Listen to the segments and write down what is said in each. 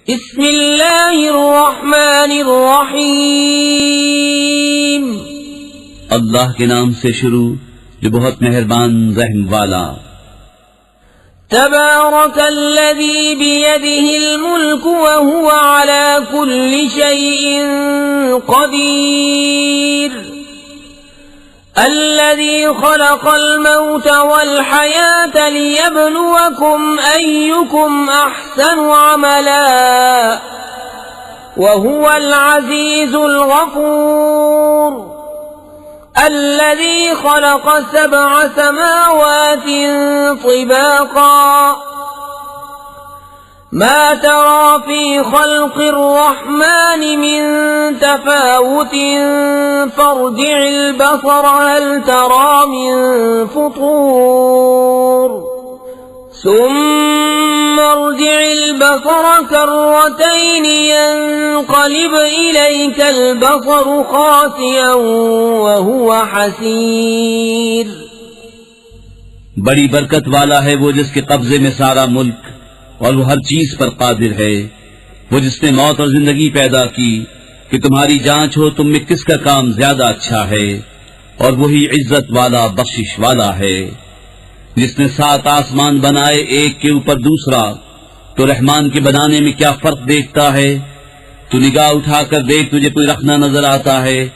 बिस्मिल्लाहिर्रहमानिर्रहीम। अल्लाह के नाम से शुरू जो बहुत मेहरबान रहम वाला। तबारकल्लज़ी बियदिहिल मुल्क व हुवा अला कुल्लि शैइन क़दीर। अल्लज़ी ख़लक़ल मौत वल हयात लियब्लुवकुम अय्युकुम अहसनु अमला व हुवल अज़ीज़ुल गफ़ूर। अल्लज़ी ख़लक़ सबअ समावातिन तिबाक़ा मा तरा फ़ी ख़ल्क़िर रहमानि मिन तफ़ावुतिन फ़र्जि'िल बसर हल तरा मिन फ़ुतूर सुम्मा अर्जि'िल बसर कर्रतैन यंक़लिब इलैकल बसरु ख़ासिअन व हुवा हसीर। बड़ी बरकत वाला है वो जिसके कब्जे में सारा मुल्क और वो हर चीज पर कादिर है। वो जिसने मौत और जिंदगी पैदा की कि तुम्हारी जांच हो तुम में किसका काम ज्यादा अच्छा है, और वही इज्जत वाला बख्शिश वाला है। जिसने 7 आसमान बनाए एक के ऊपर दूसरा, तो रहमान के बनाने में क्या फर्क देखता है। तू निगाह उठाकर देख, तुझे कोई रखना नजर आता है,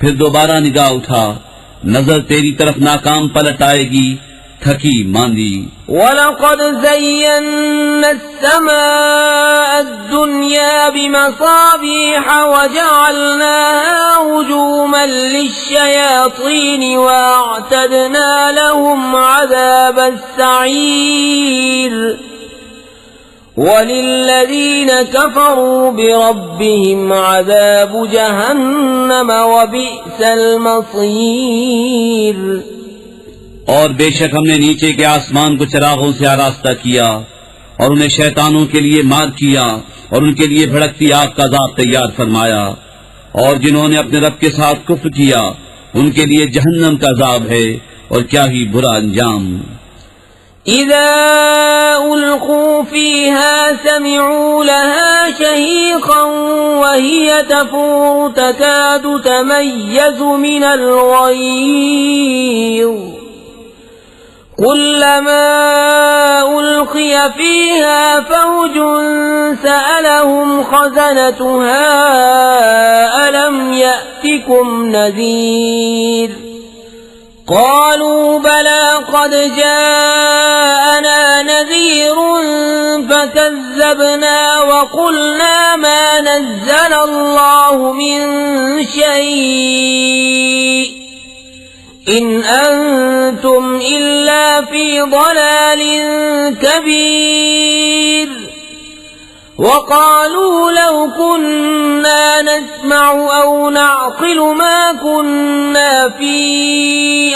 फिर दोबारा निगाह उठा, नजर तेरी तरफ नाकाम पलट आएगी, थकी मांदी। वलक़द ज़य्यन्ना अस्समाअ अद्दुन्या बिमसाबीह वजअलनाहा रुजूमन लिश्शयातीन वअअतदना लहुम अज़ाबस्सईर वलिल्लज़ीन कफ़रू बिरब्बिहिम अज़ाबु जहन्नम वबिअसल मसीर। और बेशक हमने नीचे के आसमान को चिरागों से आरास्ता किया और उन्हें शैतानों के लिए मार किया और उनके लिए भड़कती आग का अज़ाब तैयार फरमाया। और जिन्होंने अपने रब के साथ कुफ्र किया उनके लिए जहन्नम का अज़ाब है, और क्या ही बुरा अंजाम। इज़ा उल्क़ू फ़ीहा समिअू लहा शहीक़न व हिय तफ़ूरु तकादु तमय्यज़ु मिनल ग़यज़ कुल्लमा उल्क़िय फ़ीहा फ़ौजुन सअलहुम ख़ज़नतुहा अलम यअतिकुम नज़ीर क़ालू बला क़द जाअना नज़ीरुन फ़कज़्ज़बना वक़ुलना मा नज़्ज़लल्लाहु मिन शै'इन इन अंतुम इल्ला फ़ी ضलालिन कबीर। वक़ालू लौ कुन्ना नस्मअु औ नअक़िलु मा कुन्ना फ़ी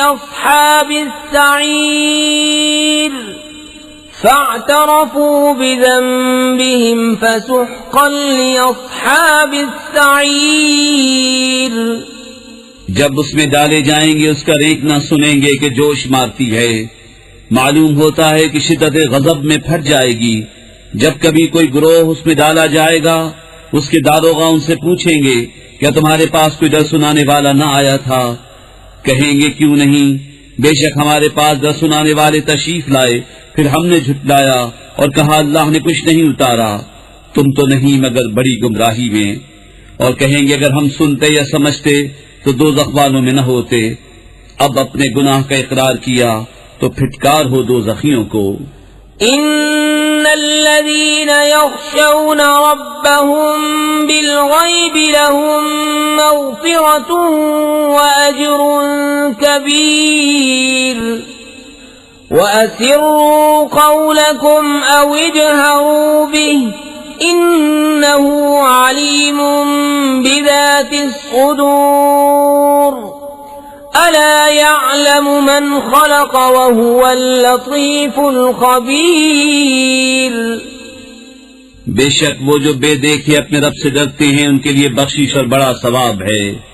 अस्हाबिस सईर फ़अतरफ़ू बिज़ंबिहिम फ़सुह्क़न लिअस्हाबिस सईर। जब उसमें डाले जाएंगे उसका रेंक न सुनेंगे कि जोश मारती है। मालूम होता है कि शिद्दत गज़ब में फट जाएगी। जब कभी कोई गिरोह उसमें डाला जाएगा उसके दारोगा उनसे पूछेंगे क्या तुम्हारे पास कोई डर सुनाने वाला न आया था। कहेंगे क्यों नहीं, बेशक हमारे पास डर सुनाने वाले तशरीफ लाए, फिर हमने झुटलाया और कहा अल्लाह ने कुछ नहीं उतारा, तुम तो नहीं मगर बड़ी गुमराही में। और कहेंगे अगर हम सुनते या समझते तो दोज़ख वालों में न होते। अब अपने गुनाह का इकरार किया तो फिटकार हो दोज़खियों को। इन्नल्लज़ीन यख़शौन रब्बहुम बिलग़ैबि लहुम मग़फ़िरतुन व अज्रुन कबीर। वअसिर्रू क़ौलकुम औ इजहरू बिहि इन्नहु अलीमुम बिज़ातिस सुदूर। अला यअलमु मन ख़लक़ व हुवल लतीफ़ुल ख़बीर। बेशक वो जो बेदेखे अपने रब से डरते हैं उनके लिए बख्शिश और बड़ा सवाब है।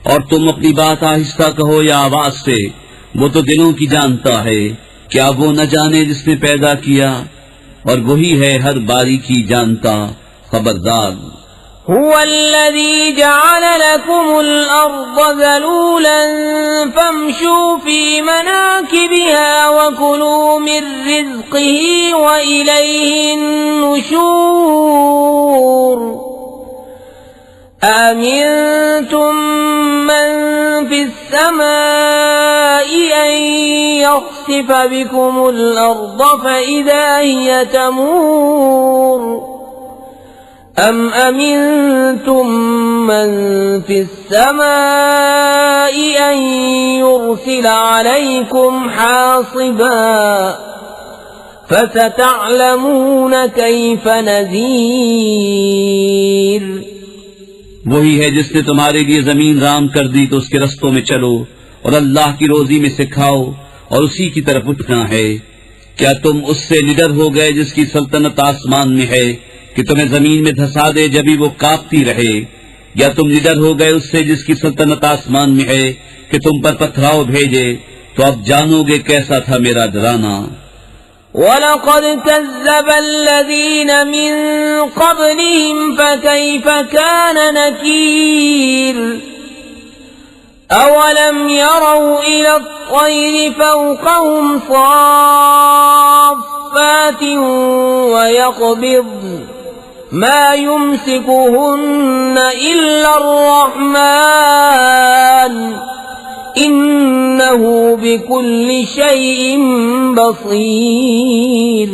और तुम अपनी बात आहिस्ता कहो या आवाज से, वो तो दिलों की जानता है। क्या वो न जाने जिसने पैदा किया, और वही है हर बारीकी जानता, खबरदार, هو الذي جعل لكم الأرض ذلولا فامشوا في مناكبها وكلوا من رزقه وإليه النشور أأمنتم من في السماء أن يخسف بكم الأرض فإذا هي تمور أم أمنتم من في السماء أن يرسل عليكم حاصبا فستعلمون كيف نذير वही है जिसने तुम्हारे लिए जमीन राम कर दी तो उसके रस्तों में चलो और अल्लाह की रोजी में से खाओ और उसी की तरफ उठना है। क्या तुम उससे निडर हो गए जिसकी सल्तनत आसमान में है कि तुम्हें जमीन में धंसा दे जब भी वो कांपती रहे, या तुम निडर हो गए उससे जिसकी सल्तनत आसमान में है कि तुम पर पथराव भेजे, तो अब जानोगे कैसा था मेरा डराना। वलक़द कज़्ज़ब अल्लज़ीन मिन क़ब्लिहिम फ़कैफ़ कान नकीर अवलम यरौ इला त्तैरि फ़ौक़हुम साफ़्फ़ातिन वयक़बिज़्न मा युमसिकुहुन्न इल्ला अर्रहमान इन्नहु बिकुल्लि शैइन बसीर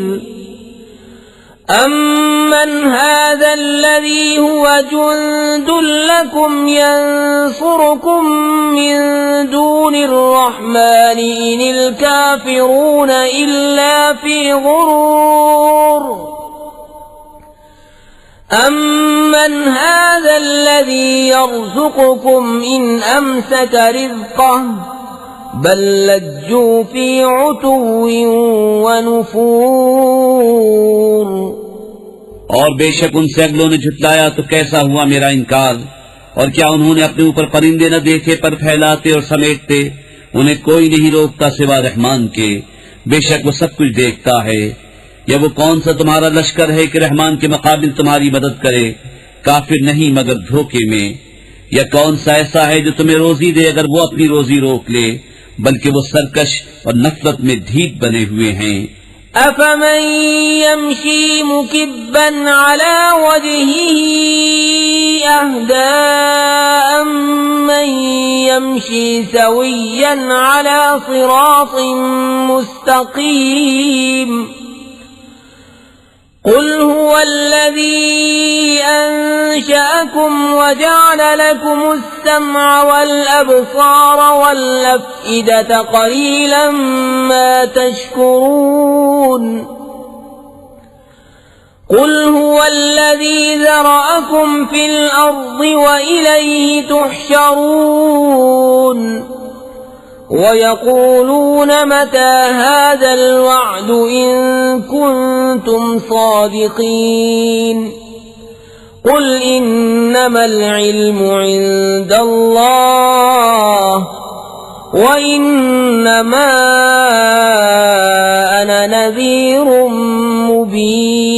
अम्मन हाज़ा अल्लज़ी हुवा जुंदुन लकुम यंसुरुकुम मिन दूनिर रहमानि इनिल काफ़िरून इल्ला फ़ी गुरूर अम्मन हाज़ा अल्लज़ी यर्ज़ुक़ुकुम इन अमसक रिज़क़हु बल लज्जू फ़ी उतुव्विन व नुफ़ूर। और बेशक उनसे अगलों ने झुटलाया तो कैसा हुआ मेरा इनकार, और क्या उन्होंने अपने ऊपर परिंदे न देखे पर फैलाते और समेटते, उन्हें कोई नहीं रोकता सिवा रहमान के, बेशक वो सब कुछ देखता है। या वो कौन सा तुम्हारा लश्कर है कि रहमान के मुकाबिल तुम्हारी मदद करे, काफिर नहीं मगर धोखे में। या कौन सा ऐसा है जो तुम्हें रोजी दे अगर वो अपनी रोजी रोक ले, बल्कि वो सरकश और नफरत में ढीठ बने हुए हैं। अफमन यमशी मुकिब्बन अला वजहिही अहदा अम्मन यमशी सविय्यन अला सिरातिन मुस्तकीम कुल हुवल्लज़ी अंशअकुम वजअल लकुमुस्समअ वल-अब्सार वल-अफ़इदत क़लीलन मा तशकुरून कुल हुवल्लज़ी ज़रअकुम फ़िल अर्ज़ि व इलैहि तुहशरून वयक़ूलून मता हाज़ल वअदु इन कुन्तुम सादिक़ीन कुल इन्नमल इल्मु इंदल्लाह व इन्नमा अना नज़ीरुम मुबीन।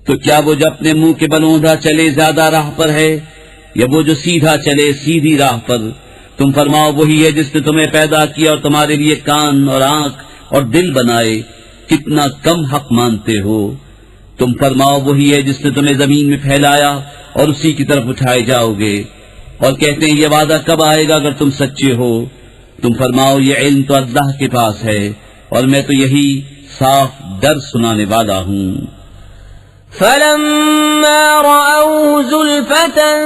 तो क्या वो जो अपने मुंह के बल औंधा चले ज्यादा राह पर है, या वो जो सीधा चले सीधी राह पर? तुम फरमाओ वही है जिसने तुम्हें पैदा किया और तुम्हारे लिए कान और आंख और दिल बनाए, कितना कम हक मानते हो। तुम फरमाओ वही है जिसने तुम्हें जमीन में फैलाया और उसी की तरफ उठाए जाओगे। और कहते हैं ये वादा कब आएगा अगर तुम सच्चे हो? तुम फरमाओ ये इल्म तो अल्लाह के पास है और मैं तो यही साफ डर सुनाने वाला हूँ। फलम्मा रअऊ ज़ुल्फ़तन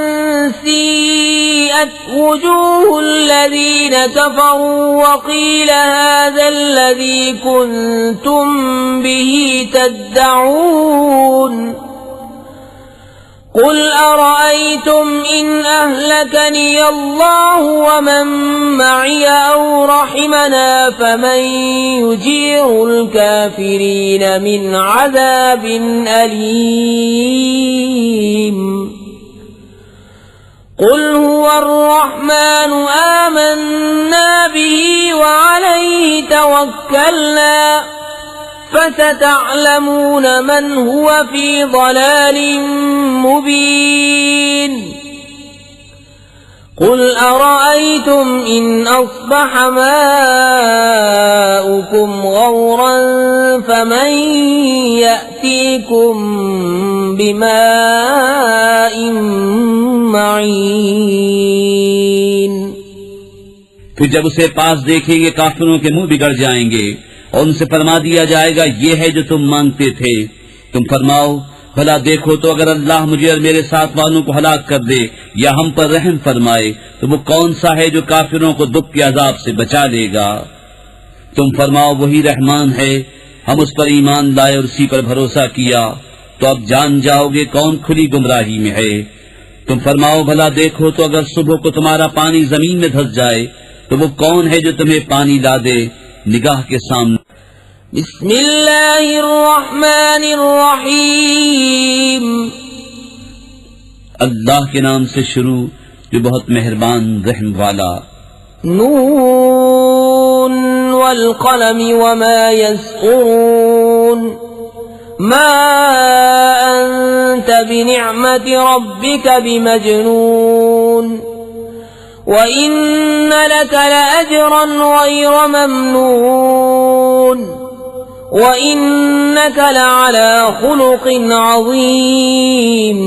सीअत वुजूहुल्लज़ीन कफ़रू वक़ील हाज़ाल्लज़ी कुन्तुम बिही तद्दऊन कुल अरअयतुम इन अहलकनी अल्लाहु व मन मअय औ रहिमना फमन युजीरुल काफिरीन मिन अज़ाबिन अलीम। कुल हुवर रहमानु आमन्ना बिही व अलैहि तवक्कलना فستعلمون من هو في ضلال مبين قل أرأيتم إن أصبح ماؤكم غورا فمن يأتيكم بماء معين। फिर जब उसे पास देखेंगे काफिरों के मुंह बिगड़ जाएंगे और उनसे फरमा दिया जाएगा ये है जो तुम मांगते थे। तुम फरमाओ भला देखो तो अगर अल्लाह मुझे और मेरे साथ वालों को हलाक कर दे या हम पर रहम फरमाए तो वो कौन सा है जो काफिरों को दुख के अजाब से बचा लेगा। तुम फरमाओ वही रहमान है, हम उस पर ईमान लाए और उसी पर भरोसा किया तो अब जान जाओगे कौन खुली गुमराही में है। तुम फरमाओ भला देखो तो अगर सुबह को तुम्हारा पानी जमीन में धंस जाए तो वो कौन है जो तुम्हें पानी ला दे निगाह के सामने। बिस्मिल्लाहिर्रहमानिर्रहीम। अल्लाह के नाम से शुरू जो बहुत मेहरबान रहम वाला। नून वल कलमी वमा यस्तुरून मा अंत बिनिअमति रब्बिक बिमजनून व इन्न लक लअजरन गैर ममनून व इन्नक लअला खुलुकिन अज़ीम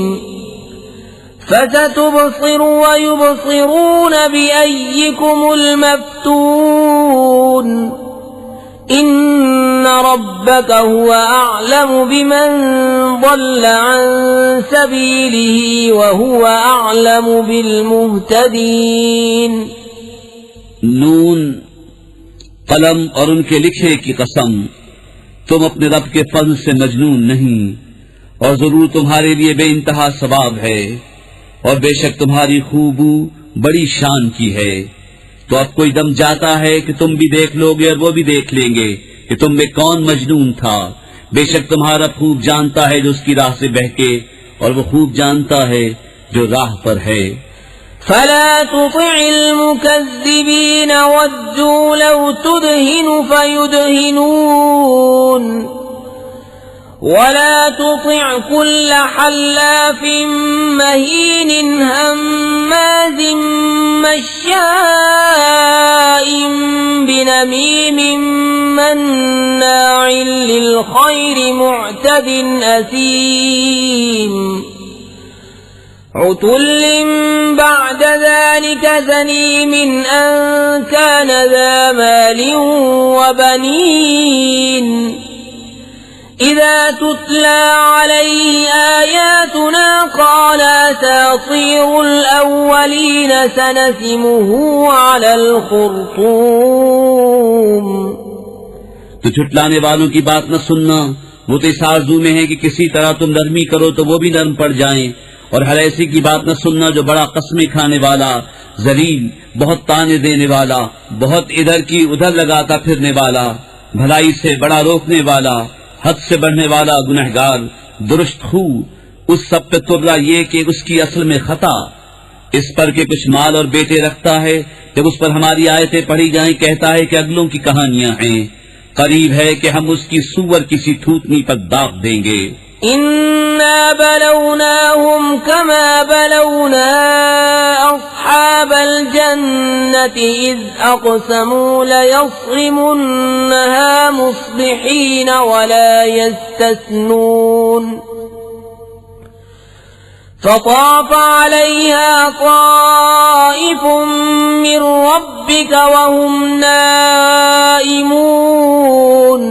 फसतुबसिरु व युबसिरून बिअय्यिकुमुल मफ्तून इन्न रब्बक हुवा अअलमु बिमन ضل अन सबीलिही व हुवा अअलमु बिलमुहतदीन। नून कलम और उनके लिखे की कसम, तुम अपने रब के फज़्ल से मजनून नहीं और जरूर तुम्हारे लिए बेइंतहा सवाब है और बेशक तुम्हारी खूबू बड़ी शान की है। तो अब कोई दम जाता है कि तुम भी देख लोगे और वो भी देख लेंगे कि तुम में कौन मजनून था। बेशक तुम्हारा खूब जानता है जो उसकी राह से बहके और वो खूब जानता है जो राह पर है। फला तुतिअल मुकज़्ज़िबीन वद्दू लौ तुदहिनु फयुदहिनून वला तुतिअ कुल्ल हल्लाफिन महीन हम्माज़िन मश्शाइन बिनमीमिन मन्नाइल लिलखैरि मुअतदिन असीम उतुल्लिन बअद ज़ालिक ज़नीमिन अन कान ज़ा मालिन व बनीन इज़ा तुतला अलैहि आयातुना क़ाल असातीरुल अव्वलीन सनसिमुहु अलल खुर्तूम। तो झुटलाने वालों की बात न सुनना, वो तो इस आरज़ू में है कि किसी तरह तुम नरमी करो तो वो भी नरम पड़ जाएं। और हर ऐसी की बात न सुनना जो बड़ा कसमें खाने वाला, जलील, बहुत ताने देने वाला, बहुत इधर की उधर लगाता फिरने वाला, भलाई से बड़ा रोकने वाला, हद से बढ़ने वाला गुनहगार, दुरुस्त खू, उस सब पे तुबला ये कि उसकी असल में खता इस पर के कुछ माल और बेटे रखता है। जब उस पर हमारी आयतें पढ़ी जाएं कहता है कि अगलों की कहानियां हैं। करीब है कि हम उसकी सूअर किसी थूथनी पर दाग देंगे। इन्ना बलौनाहुम कमा बलौना अस्हाबल जन्नति इज़ अक़समू लयस्रिमुन्नहा मुस्बिहीन वला यस्तस्नून फताफ़ अलैहा ताइफ़ुम मिन रब्बिक वहुम नाइमून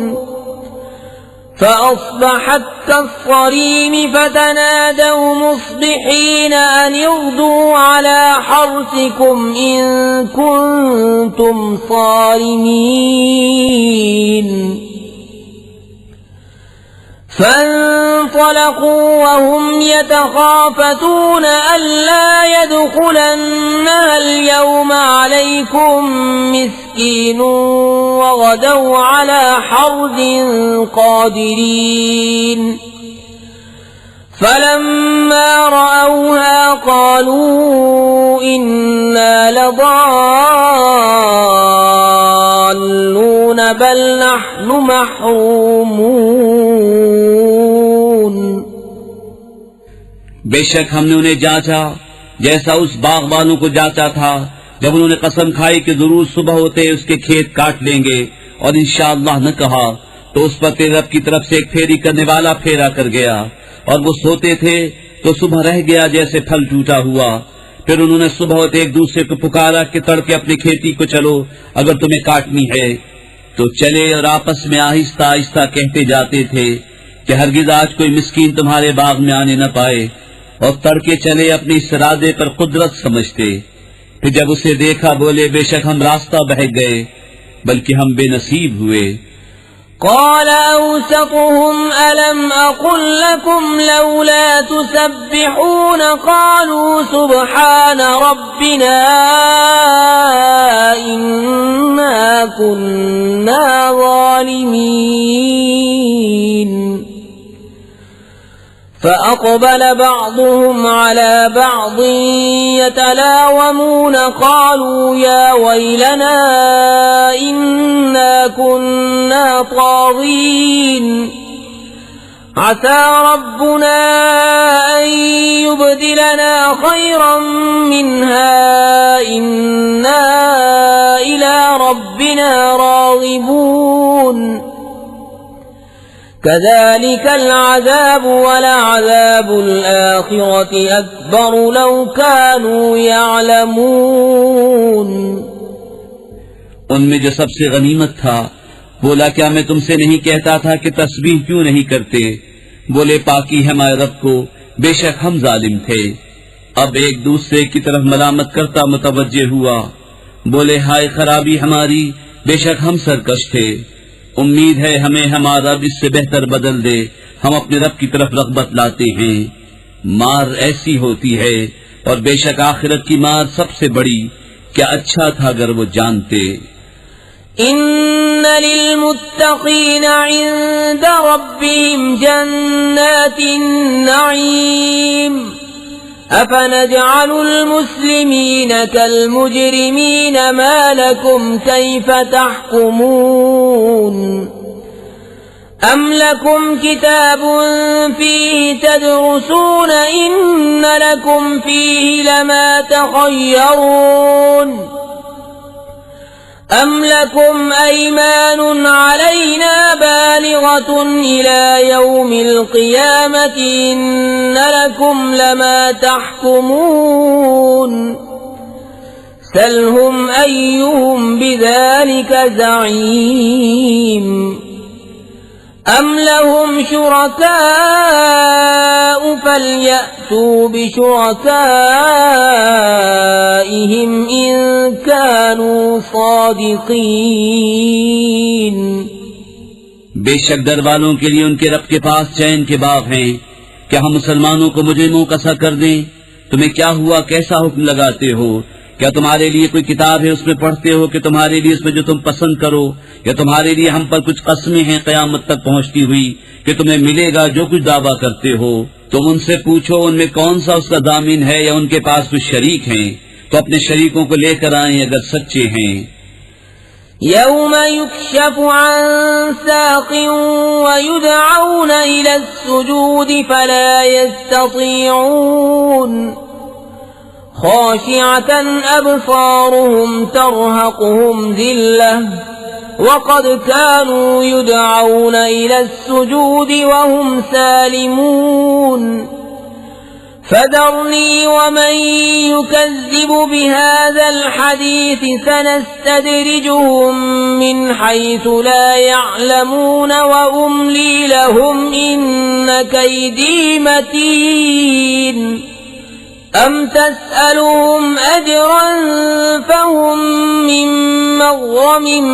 فأصبحت كالصريم فتنادوا مصبحين أن اغدوا على حرثكم إن كنتم صارمين فانطلقوا وهم يتخافتون ألا يدخلنها اليوم عليكم مسكين وغدوا على حرد قادرين فلما رأوها قالوا إنا لضالون لضالون بل نحن محرومون। बेशक हमने उन्हें जांचा जैसा उस बाग वालों को जांचा था जब उन्होंने कसम खाई कि जरूर सुबह होते उसके खेत काट लेंगे और इंशाअल्लाह न कहा तो उस पर तेरे रब की तरफ से एक फेरी करने वाला फेरा कर गया और वो सोते थे तो सुबह रह गया जैसे फल टूटा हुआ। फिर उन्होंने सुबह होते एक दूसरे को पुकारा कि तड़के अपनी खेती को चलो अगर तुम्हें काटनी है। तो चले और आपस में आहिस्ता आहिस्ता कहते जाते थे कि हरगिज आज कोई मिस्कीन तुम्हारे बाग में आने न पाए, और तड़के चले अपने इस इरादे पर कुदरत समझते। फिर जब उसे देखा बोले बेशक हम रास्ता बहक गए बल्कि हम बेनसीब हुए। قال أوسطهم ألم أقل لكم لولا تسبحون قالوا سبحان ربنا إنا كنا ظالمين فأقبل بعضهم على بعض يتلاومون قالوا يا ويلنا إنا كنا طاغين عسى ربنا أن يبدلنا خيرا منها إنا إلى ربنا راغبون كذلك العذاب ولعذاب الآخرة أكبر لو كانوا يعلمون। उनमें जो सबसे गनीमत था बोला क्या मैं तुमसे नहीं कहता था कि तस्बीह क्यों नहीं करते? बोले पाकी है हमारे रब को, बेशक हम जालिम थे। अब एक दूसरे की तरफ मलामत करता मुतवज्जे हुआ। बोले हाय खराबी हमारी, बेशक हम सरकश थे। उम्मीद है हमें हमारा रब इससे बेहतर बदल दे, हम अपने रब की तरफ रग़बत लाते हैं। मार ऐसी होती है और बेशक आखिरत की मार सबसे बड़ी। क्या अच्छा था अगर वो जानते। इन्न लिल्मुत्तक़ीन इंद रब्बिहिम जन्नातिन नईम अफनजअलुल मुस्लिमीन कल मुजरिमीन मा लकुम कैफ तहकुमून अम लकुम किताबुन फीहि तदरुसून इन्न लकुम फीहि लमा तखय्यरून अम लकुम अयमानुन अलैना बालिगतुन इला यौमिल क़ियामति इन्न लकुम लमा तहकुमून सलहुम अय्युहुम बिज़ालिका ज़ईम अम लहुम शुरकाउ फलयअतू बिशुरकाइहिम इन कानू सादिकीन। बेशक डर वालों के लिए उनके रब के पास चैन के बाग हैं। क्या हम मुसलमानों को मुजरिमों का सा कर दें? तुम्हें क्या हुआ, कैसा हुक्म लगाते हो? क्या तुम्हारे लिए कोई किताब है उसमें पढ़ते हो कि तुम्हारे लिए उसमें जो तुम पसंद करो, या तुम्हारे लिए हम पर कुछ कस्में हैं कयामत तक पहुंचती हुई कि तुम्हें मिलेगा जो कुछ दावा करते हो? तुम उनसे पूछो उनमें कौन सा उसका दामिन है या उनके पास कुछ शरीक हैं, तो अपने शरीकों को लेकर आएं अगर सच्चे हैं। यौम युक्शफु अन साक़िन व युदअऊन इला अस्सुजूद फला यस्ततीऊन खाशिअतन अबसारुहुम तरहक़ुहुम ज़िल्लह वक़द कानू युदअऊन इला अस्सुजूद वहुम सालिमून फदरनी वमन युकज़्ज़िबु बिहाज़ल हदीस सनस्तदरिजुहुम मिन हैसु ला यअलमून व उम्ली लहुम इन्न कैदी मतीन अम तस्अलुहुम अजरन फहुम मिन मग़रमिन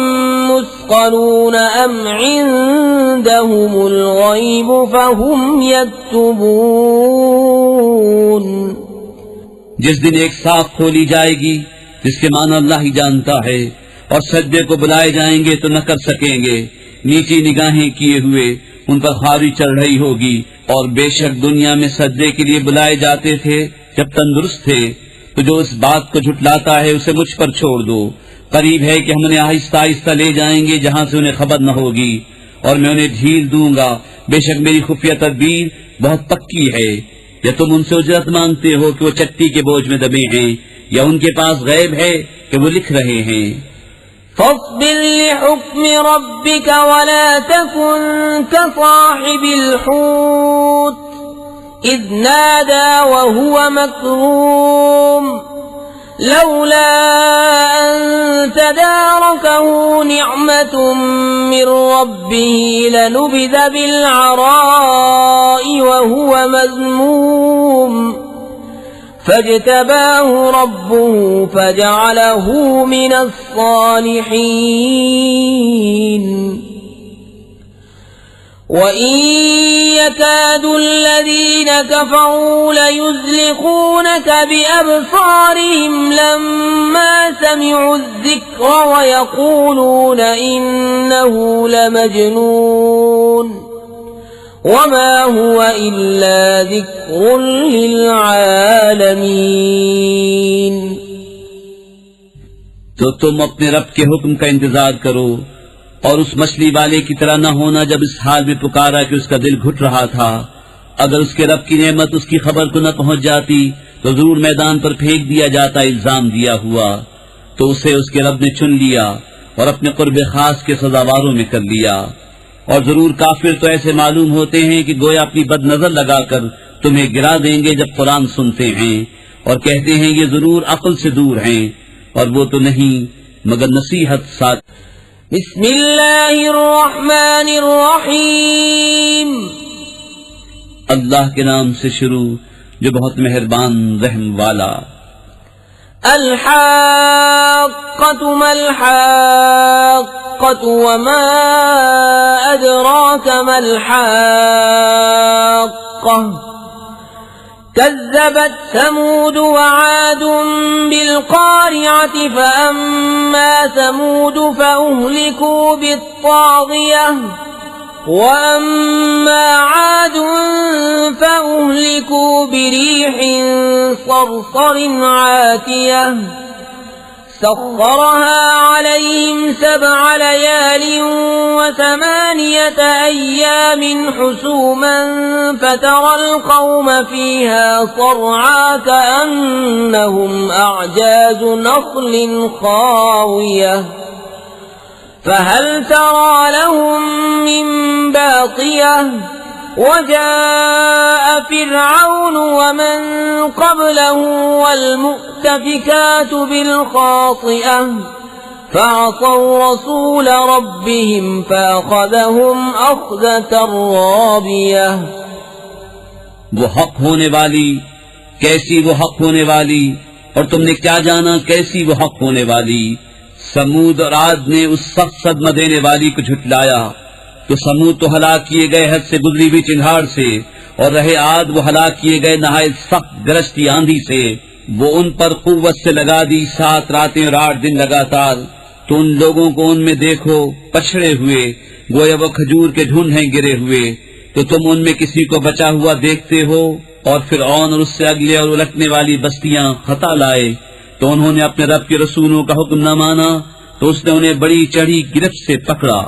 मुस्क़लून अम इन्दहुमुल ग़ैब फहुम यक्तुबून। जिस दिन एक साख खोली जाएगी जिसके माना अल्लाह ही जानता है, और सजदे को बुलाए जाएंगे तो न कर सकेंगे, नीची निगाहें किए हुए उन पर खारी चढ़ रही होगी। और बेशक दुनिया में सजदे के लिए बुलाए जाते थे जब तंदुरुस्त थे, तो जो इस बात को झुटलाता है उसे मुझ पर छोड़ दो, करीब है कि हम उन्हें आहिस्ता आहिस्ता ले जाएंगे जहां से उन्हें खबर न होगी, और मैं उन्हें ढील दूंगा। बेशक मेरी खुफिया तदबीर बहुत पक्की है। या तुम उनसे उजरत मांगते हो कि वो चट्टी के बोझ में दबे हैं, या उनके पास गैब है कि वो लिख रहे हैं। فاصبر لحكم ربك ولا تكن كصاحب الحوت إذ نادى وهو مكظوم لولا أن تداركه نعمة من ربه لنبذ بالعراء وهو مذموم فاجتباه ربه فجعله من الصالحين وإن يكاد الذين كفروا ليزلقونك بأبصارهم لما سمعوا الذكر ويقولون إنه لمجنون وما هو إلا ذكر للعالمين। तो तुम अपने रब के हुक्म का इंतजार करो और उस मछली वाले की तरह न होना जब इस हाल में पुकारा कि उसका दिल घुट रहा था। अगर उसके रब की नेमत उसकी खबर को न पहुंच जाती तो जरूर मैदान पर फेंक दिया जाता इल्जाम दिया हुआ। तो उसे उसके रब ने चुन लिया और अपने कुर्ब खास के सजावारों में कर लिया। और जरूर काफिर तो ऐसे मालूम होते हैं कि गोया अपनी बदनजर लगाकर तुम्हें गिरा देंगे जब कुरान सुनते हैं, और कहते हैं ये जरूर अक्ल से दूर हैं, और वो तो नहीं मगर नसीहत साथ। बिस्मिल्लाहिर्रहमानिर्रहीम। अल्लाह के नाम से शुरू जो बहुत मेहरबान रहम वाला। अल-हाक़्क़तु मल-हाक़्क़तु वमा अदराक मल-हाक़्क़ह कज़्ज़बत समूद वआद बिल-क़ारिअत फ़अम्मा समूद फ़अहलिकू बित-ताग़ियह वअम्मा आद फ़अहलिकू बिरीह सरसर आतियह सख़्ख़रहा अलैहिम सबअ लयाल वथमानियत अय्याम हुसूमन फ़तरल क़ौम फ़ीहा सरआ कअन्नहुम अअजाज़ु नख़्लिन ख़ावियह فهل ترى لهم من باقية وجاء فرعون ومن قبله والمؤتفكات بالخاطئة فعصوا رسول ربهم فأخذهم أخذة رابية। वो हक होने वाली, कैसी वो हक होने वाली, और तुमने क्या जाना कैसी वो हक होने वाली। समूद और आद ने उस सख्त सदमा देने वाली को झुटलाया तो समूद तो हलाक किए गए हद से गुजरी हुई चिंगार से, और रहे आद वो हलाक किए गए नहायत सख्त गरजती आंधी से। वो उन पर कुव्वत से लगा दी 7 रातें और 8 दिन लगातार। तो उन लोगों को उनमें देखो पछड़े हुए, गोया वो खजूर के ढूंढे गिरे हुए। तो तुम उनमें किसी को बचा हुआ देखते हो। और फिरऔन और उससे अगले और उलटने वाली बस्तियां खता लाए तो उन्होंने अपने रब के रसूलों का हुक्म न माना, तो उसने उन्हें बड़ी चढ़ी गिरफ्त से पकड़ा।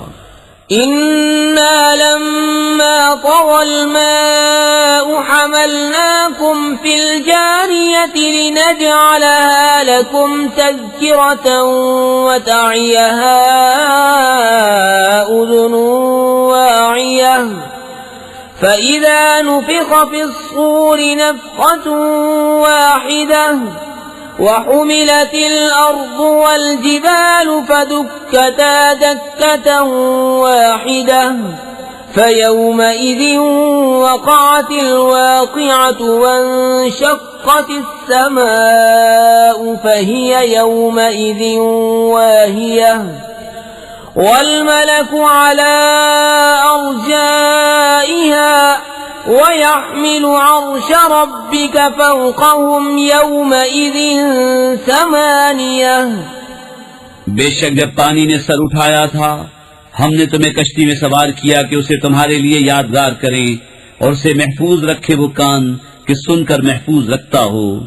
इन्ना लम्मा तग़ल माउ हमलनाकुम फिल जारियति लिनजअलहा लकुम तज़किरतन व तअयहा उज़ुनुन वाइयह फ़इज़ा नुफ़िख़ फ़िस्सूरि नफ़ख़ةٌ वाहिदह وحملت الأرض والجبال فدكتا دكة واحدة فيومئذ وقعت الواقعة وانشقت السماء فهي يومئذ واهية والملك على أرجائها ويحمل عرش ربك فوقهم يومئذ ثمانية। बेशक जब पानी ने सर उठाया था हमने तुम्हें कश्ती में सवार किया कि उसे तुम्हारे लिए यादगार करें और उसे महफूज रखे वो कान कि सुनकर महफूज रखता हो।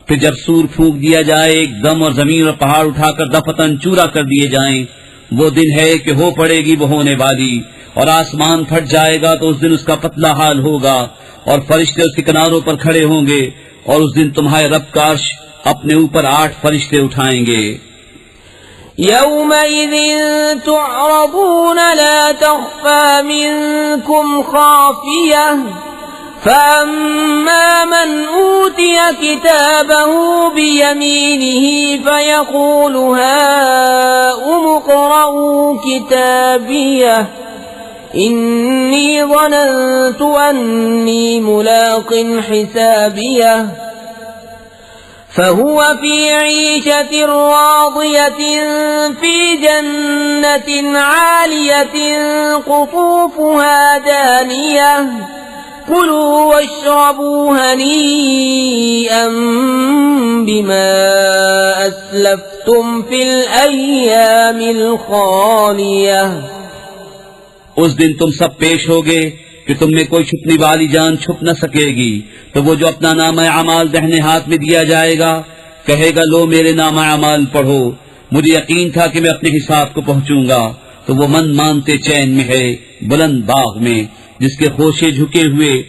फिर जब सूर फूंक दिया जाए एकदम और जमीन और पहाड़ उठाकर दफतन चूरा कर दिए जाएं, वो दिन है कि हो पड़ेगी वो होने वाली, और आसमान फट जाएगा तो उस दिन उसका पतला हाल होगा, और फरिश्ते उसके किनारों पर खड़े होंगे, और उस दिन तुम्हारे रब का अर्श अपने ऊपर 8 फरिश्ते उठाएंगे। यौमइज़िन तुअरदून ला तख्फा मिनकुम खाफियह फअम्मा मन ऊतिय किताबहु बियमीनिही फयक़ूलु हाउम इक़्रऊ किताबियह इन्नी ज़नन्तु अन्नी मुलाक़िन हिसाबियह फहुव फी ईशतिन राज़ियतिन फी जन्नतिन आलियतिन क़ुतूफ़ुहा दानियह कुलू वश्रबू हनीअम बिमा अस्लफ्तुम फिल अय्यामिल खालियह। उस दिन तुम सब पेश होगे कि तुम में कोई छुपने वाली जान छुप न सकेगी, तो वो जो अपना नामा अमाल दाहिने हाथ में दिया जाएगा कहेगा, लो मेरे नामा अमाल पढ़ो, मुझे यकीन था कि मैं अपने हिसाब को पहुंचूंगा। तो वो मन मानते चैन में है बुलंद बाग में, जिसके खोशे झुके हुए,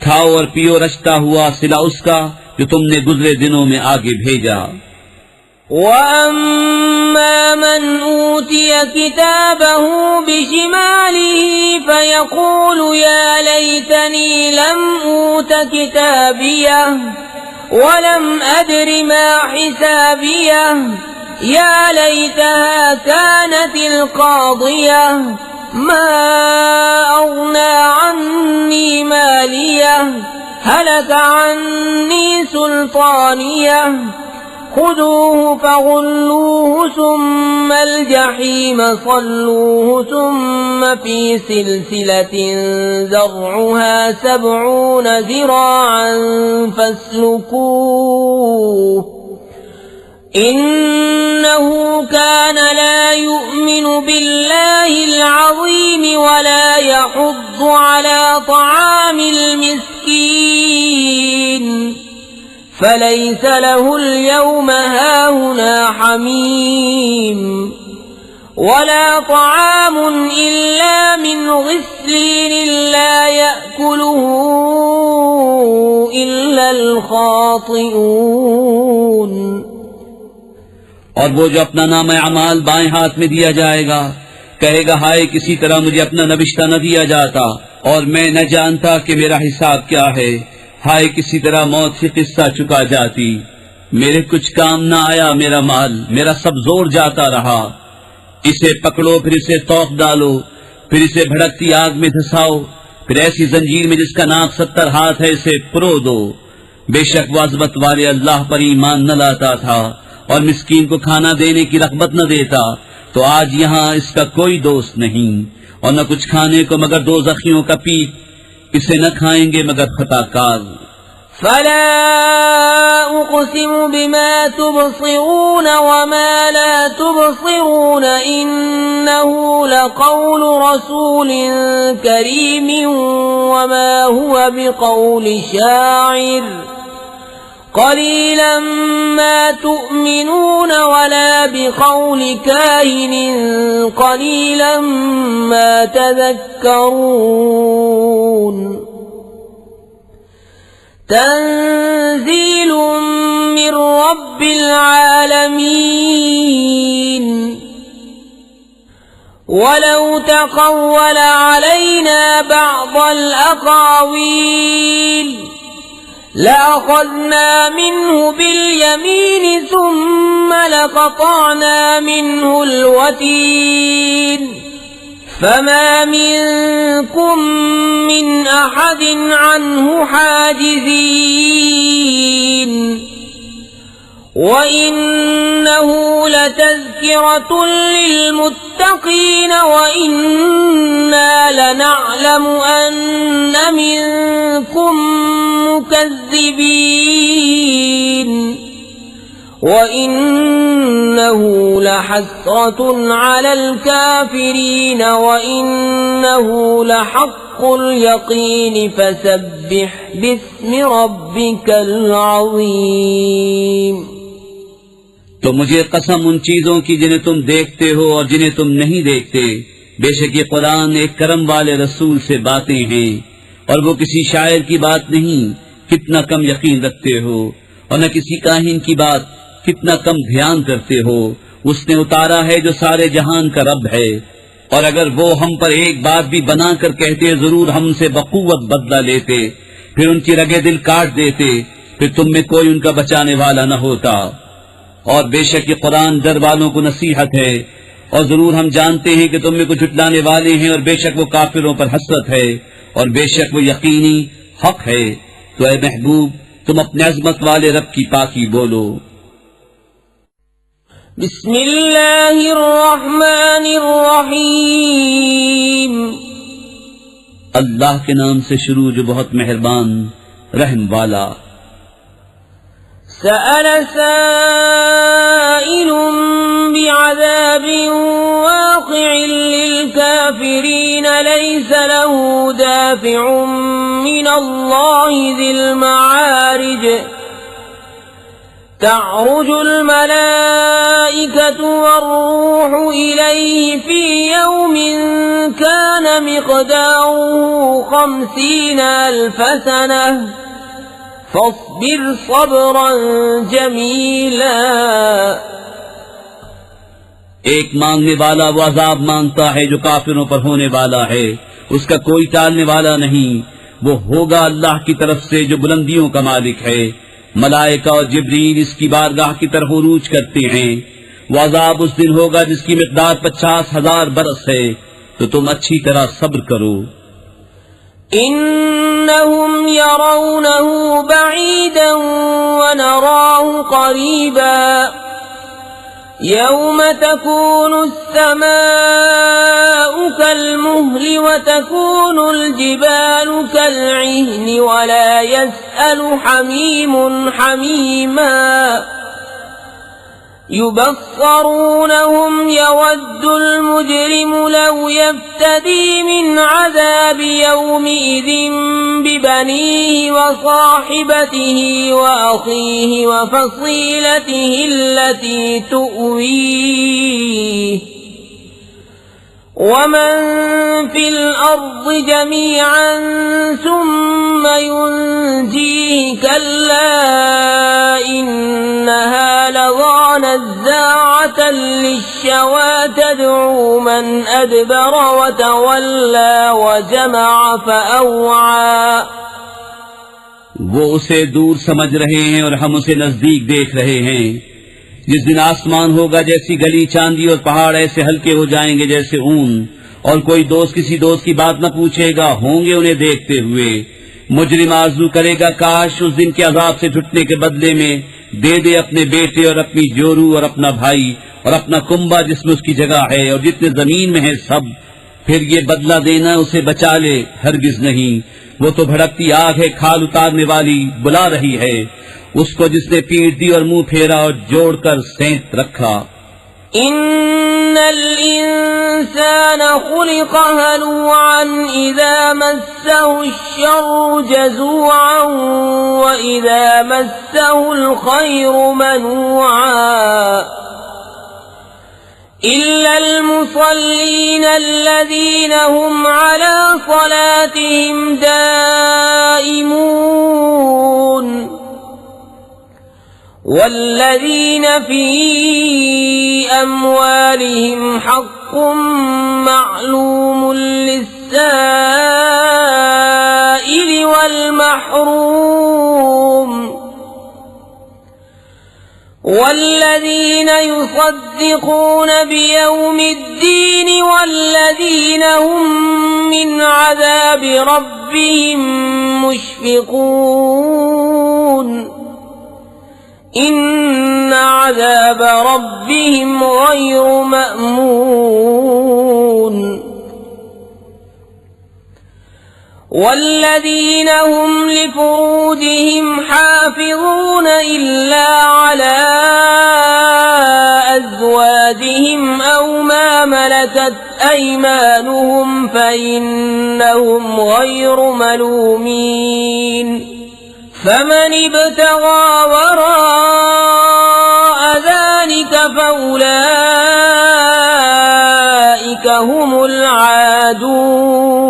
खाओ और पियो रचता हुआ सिला उसका जो तुमने गुजरे दिनों में आगे भेजा। वअम्मा मन ऊतिय किताबहु बिशिमालिही फयक़ूलु या लैतनी लम ऊत किताबियह वलम अद्रि मा हिसाबियह या लैतहा कानतिल क़ादियह मा अग़ना अन्नी मालियह हलक अन्नी सुल्तानियह खुदूहु फग़ुल्लूहु सुम्मल जहीम सल्लूहु सुम्म फी सिलसिलतिन ज़र्उहा 70 ज़िराअन फस्लुकूह इन्नहु कान ला युअ्मिनु बिल्लाहिल अज़ीम वला यहुद्दु अला तआमिल मिस्कीन फलैस लहुल यौम हाहुना हमीम वला तआमुन इल्ला मिन ग़िस्लीन ला यअकुलुहु इल्लल ख़ातिऊन। और वो जो अपना नाम अमाल बाएं हाथ में दिया जाएगा कहेगा, हाय किसी तरह मुझे अपना नविश्ता न दिया जाता और मैं न जानता कि मेरा हिसाब क्या है। हाय किसी तरह मौत से किस्सा चुका जाती, मेरे कुछ काम न आया मेरा माल, मेरा सब जोर जाता रहा। इसे पकड़ो, फिर इसे तौक डालो, फिर इसे भड़कती आग में धसाओ, फिर ऐसी जंजीर में जिसका नाक 70 हाथ है इसे पुरो दो। बेशक वो अज़मत वाले अल्लाह पर ईमान न लाता था और मिस्कीन को खाना देने की रग़बत न देता, तो आज यहाँ इसका कोई दोस्त नहीं और न कुछ खाने को मगर 2 ज़ख़ियों का पीप, इसे न खाएंगे मगर खताकार। फला उक़सिमु बिमा तुबसिरून वमा ला तुबसिरून इन्नहु लक़ौलु रसूलिन करीमिन वमा हुवा बिक़ौलि शाइर क़लीलन मा तुअमिनून वला बिक़ौलि काहिनिन क़लीलन मा तज़क्करून। तंज़ीलुम मिर रब्बिल आलमीन वलौ तक़व्वल अलैना बअज़ल अक़ावील लअख़ज़ना मिन्हु बिल-यमीन सुम्म लक़तअना मिन्हुल वतीन फमा मिनकुम मिन अहदिन अन्हु हाजिज़ीन व इन्नहु लतज़किरतुन लिलमुत्तक़ीन व इन्ना लनअलमु अन्न मिनकुम मुकज़्ज़िबीन व इन्नहु लहस्रतुन अलल काफ़िरीन व इन्नहु लहक़्क़ु اليقين فسبح باسم ربك العظيم। तो मुझे कसम उन चीजों की जिन्हें तुम देखते हो और जिन्हें तुम नहीं देखते, बेशक ये कुरान एक करम वाले रसूल से बातें हैं और वो किसी शायर की बात नहीं, कितना कम यकीन रखते हो, और न किसी काहिन की बात, कितना कम ध्यान करते हो। उसने उतारा है जो सारे जहान का रब है, और अगर वो हम पर एक बात भी बनाकर कहते जरूर हमसे बकुवत बदला लेते, फिर उनकी रगे दिल काट देते, फिर तुम में कोई उनका बचाने वाला न होता। और बेशक ये कुरान डर वालों को नसीहत है, और जरूर हम जानते हैं कि तुम में कुछ झुटलाने वाले हैं, और बेशक वो काफिरों पर हसरत है, और बेशक वो यकीनी हक है। तो ऐ महबूब, तुम अपने अजमत वाले रब की पाकी बोलो। बिस्मिल्लाहिर्रहमानिर्रहीम। अल्लाह के नाम से शुरू जो बहुत मेहरबान रहम वाला। सअल साइलुम बिअज़ाबिन वाक़िइन लिलकाफ़िरीन लैस लहू दाफ़िउन मिनल्लाहि ज़िल मआरिज तअरुजुल मलाइकतु वर्रूहु इलैहि फ़ी यौमिन कान मिक़दारुहु 50 अल्फ़ सनह फ़स्बिर सब्रन जमीला। एक मांगने वाला वो अजाब मांगता है जो काफिरों पर होने वाला है, उसका कोई टालने वाला नहीं। वो होगा अल्लाह की तरफ से जो बुलंदियों का मालिक है। मलाइका और जिब्रील इसकी बारगाह की तरफ उरूज करते हैं। वो अजाब उस दिन होगा जिसकी मिक़दार 50,000 बरस है। तो तुम अच्छी तरह सब्र करो। इन्नहुम यरौनहु बईदन व नराहु क़रीबा यौम तकूनु अस्समाउ कल्मुहलि व तकूनुल जिबालु कल्इह्नि व ला यसअलु हमीमुन हमीमा युबस्सरूनहुम यवद्दुल मुजरिमु लौ यफ्तदी मिन अज़ाबि यौमिइज़िन बिबनीहि व साहिबतिहि व अखीहि व फसीलतिहि अल्लती तुअवीहि वमन फिल अर्ज़ि जमीअन सुम्मा युनजीहि कल्ला इन्नहा नज़्ज़ाअतन लिश्शवा तद'ू मन अदबर व तवल्ला व जमअ फअव्आ। वो उसे दूर समझ रहे हैं और हम उसे नजदीक देख रहे हैं। जिस दिन आसमान होगा जैसी गली चांदी और पहाड़ ऐसे हल्के हो जाएंगे जैसे ऊन, और कोई दोस्त किसी दोस्त की बात न पूछेगा, होंगे उन्हें देखते हुए। मुजरिम आरज़ू करेगा काश उस दिन के अजाब से छुटने के बदले में दे दे अपने बेटे और अपनी जोरू और अपना भाई और अपना कुंबा जिसमें उसकी जगह है और जितने जमीन में है सब, फिर ये बदला देना उसे बचा ले। हरगिज नहीं, वो तो भड़कती आग है, खाल उतारने वाली, बुला रही है उसको जिसने पीट दी और मुंह फेरा और जोड़कर सेंत रखा। इन्नल इंसान खुलिक़ हलूअन इज़ा मस्सहु अश्शर्रु जज़ूअन व इज़ा मस्सहुल खैरु मनूअन इल्लल मुसल्लीन अल्लज़ीना हुम अला सलातिहिम दाइमून वल्लज़ीन फ़ी अम्वालिहिम हक़्क़ुम मअलूमुन लिस्साइलि वल महरूम वल्लज़ीन युसद्दिक़ून बियौमिद्दीन वल्लज़ीन हुम मिन अज़ाबि रब्बिहिम मुश्फ़िक़ून इन्ना अज़ाब रब्बिहिम गैरु मअमून والذين هم لفروجهم حافظون إلا على أزواجهم أو ما ملكت أيمانهم فإنهم غير ملومين فمن ابتغى وراء ذلك فأولئك هم العادون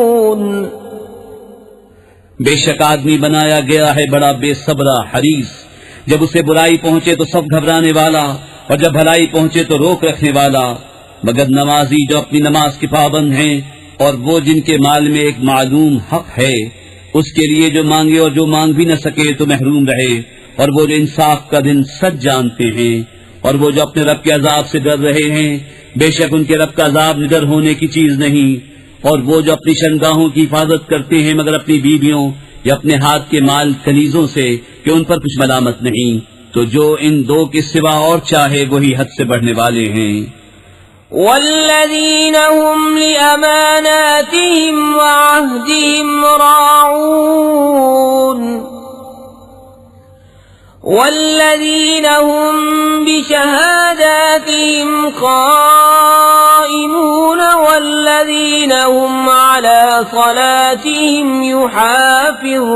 बेशक आदमी बनाया गया है बड़ा बेसब्रा हरीस। जब उसे बुराई पहुंचे तो सब घबराने वाला और जब भलाई पहुंचे तो रोक रखने वाला। मगर नमाजी जो अपनी नमाज के पाबंद हैं और वो जिनके माल में एक मालूम हक है उसके लिए जो मांगे और जो मांग भी न सके तो महरूम रहे। और वो जो इंसाफ का दिन सच जानते हैं और वो जो अपने रब के अजाब से डर रहे हैं, बेशक उनके रब का अजाब निडर होने की चीज नहीं। और वो जो अपनी शर्मगाहों की हिफाजत करते हैं मगर अपनी बीवियों या अपने हाथ के माल कनीजों से कि उन पर कुछ मलामत नहीं, तो जो इन दो के सिवा और चाहे वही हद से बढ़ने वाले हैं। वल्लज़ीन हुम लिअमानातिहिम वअहदिहिम राऊन वल्लज़ीन हुम बिशहादातिहिम क़ाइमून वल्लज़ीन हुम अला सलातिहिम युहाफ़िज़ून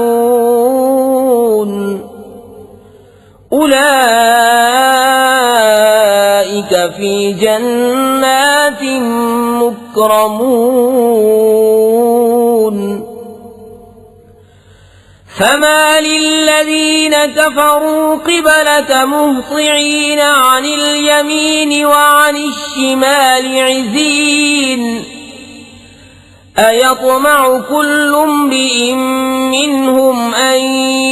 उलाइक फ़ी जन्नातिन मुक्रमून फमा लिल्लज़ीन कफ़रू क़िबलक मुहतिईन अनिल यमीन व अनिश शिमाल इज़ीन अयत्मअ कुल्लु इम्रिइन मिन्हुम अन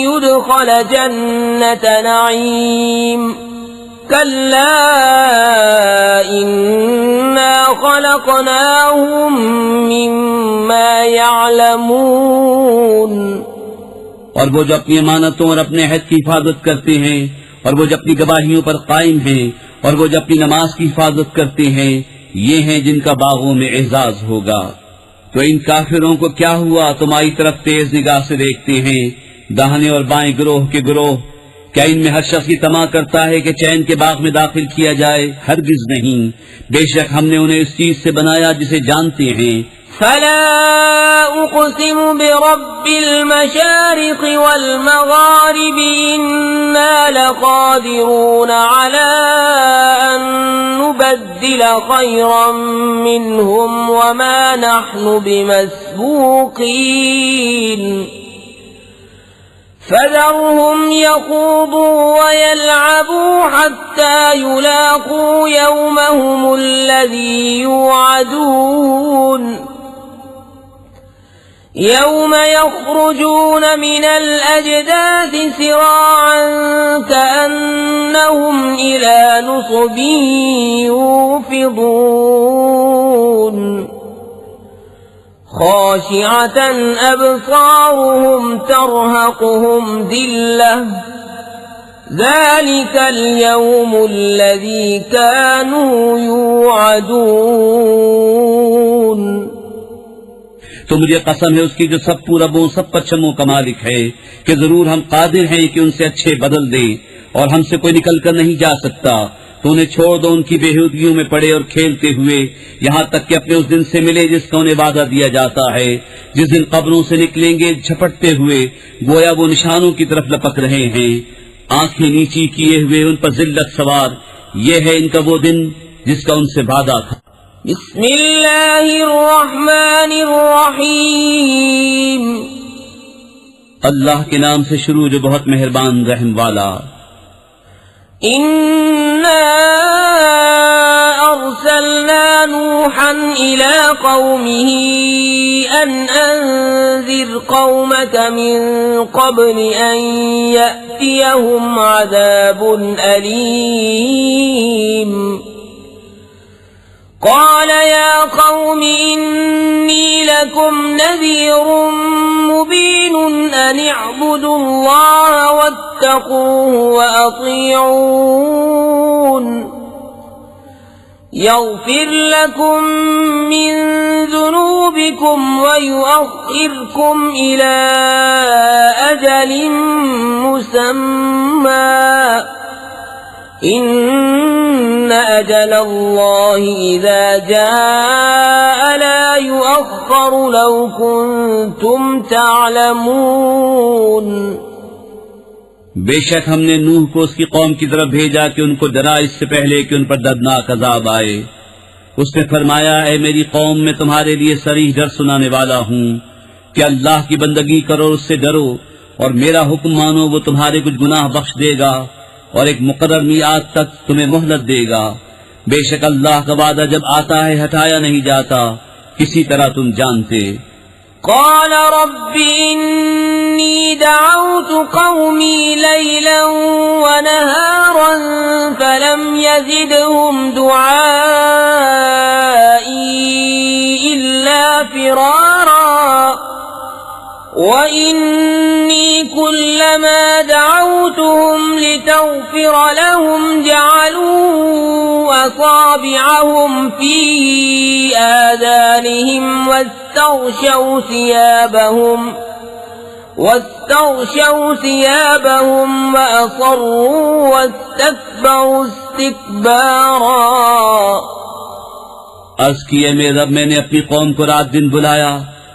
युदख़ल जन्नत नईम कल्ला इन्ना ख़लक़नाहुम मिम्मा यअलमून। और वो जो अपनी अमानतों और अपने अहद की हिफाजत करते हैं और वो जो अपनी गवाहियों पर कायम हैं और वो जो अपनी नमाज की हिफाजत करते हैं, ये हैं जिनका बागों में एजाज होगा। तो इन काफिरों को क्या हुआ, तुम्हारी तरफ तेज निगाह से देखते हैं, दाहिने और बाएं गिरोह के गिरोह। क्या इनमें हर शख्स की तमा करता है कि चैन के बाग में दाखिल किया जाए? हरगिज नहीं। बेशक हमने उन्हें इस चीज से बनाया जिसे जानते हैं। फला उक़सिमु बिरब्बिल मशारिक़ि वल मग़ारिबि इन्ना लक़ादिरून अला अन नुबद्दिल ख़ैरन मिन्हुम वमा नहनु बिमस्बूक़ीन फज़रहुम यख़ूदू वयलअबू हत्ता युलाक़ू यौमहुमुल्लज़ी युअदून यौम यख़रुजून मिनल अजदाथि सिराअन कअन्नहुम इला नुसबिन यूफ़िदून ख़ाशिअतन अबसारुहुम तरहक़ुहुम ज़िल्लह ज़ालिकल यौमुल्लज़ी कानू युअदून। तो मुझे कसम है उसकी जो सब पूरबों सब पश्चिमों का मालिक है कि जरूर हम कादिर हैं कि उनसे अच्छे बदल दें और हमसे कोई निकल कर नहीं जा सकता। तो उन्हें छोड़ दो उनकी बेहूदगियों में पड़े और खेलते हुए, यहाँ तक कि अपने उस दिन से मिले जिसका उन्हें वादा दिया जाता है, जिस दिन कब्रों से निकलेंगे झपटते हुए गोया वो निशानों की तरफ लपक रहे हैं, आंखें नीची किए हुए उन पर जिल्लत सवार। ये है इनका वो दिन जिसका उनसे वादा था। बिस्मिल्लाहिर्रहमानिर्रहीम। अल्लाह के नाम से शुरू जो बहुत मेहरबान रहम वाला। इन्ना अर्सलना नूहन इला कौमिही अन अंज़िर कौमक मिन क़ब्ल अन यअतियहुम अज़ाबुन अलीम। قال يا قوم إني لكم نذير مبين أن اعبدوا الله واتقوه وأطيعون يغفر لكم من ذنوبكم ويؤخركم إلى أجل مسمى إن أجل الله إذا جاء لا يؤخر لو كنتم تعلمون। बेशक हमने नूह को उसकी कौम की तरफ भेजा कि उनको डरा इससे पहले कि उन पर दर्दनाक अजाब आए। उसने फरमाया, ऐ मेरी कौम, मैं तुम्हारे लिए सरीह डर सुनाने वाला हूँ कि अल्लाह की बंदगी करो, उससे डरो और मेरा हुक्म मानो, वो तुम्हारे कुछ गुनाह बख्श देगा और एक मुकर्रर मियाद तक तुम्हें मोहलत देगा। बेशक अल्लाह का वादा जब आता है हटाया नहीं जाता, किसी तरह तुम जानते। قال رب إني دعوت قومي ليلا ونهارا فلم يزدهم دعائي إلا فرارا وإني كلما دعوتهم لتغفر لهم جعلوا أصابعهم في آذانهم واستغشوا ثيابهم وأصروا واستكبروا استكبارا। अर्ज किए, मेरे रब, मैंने अपनी कौम को रात दिन बुलाया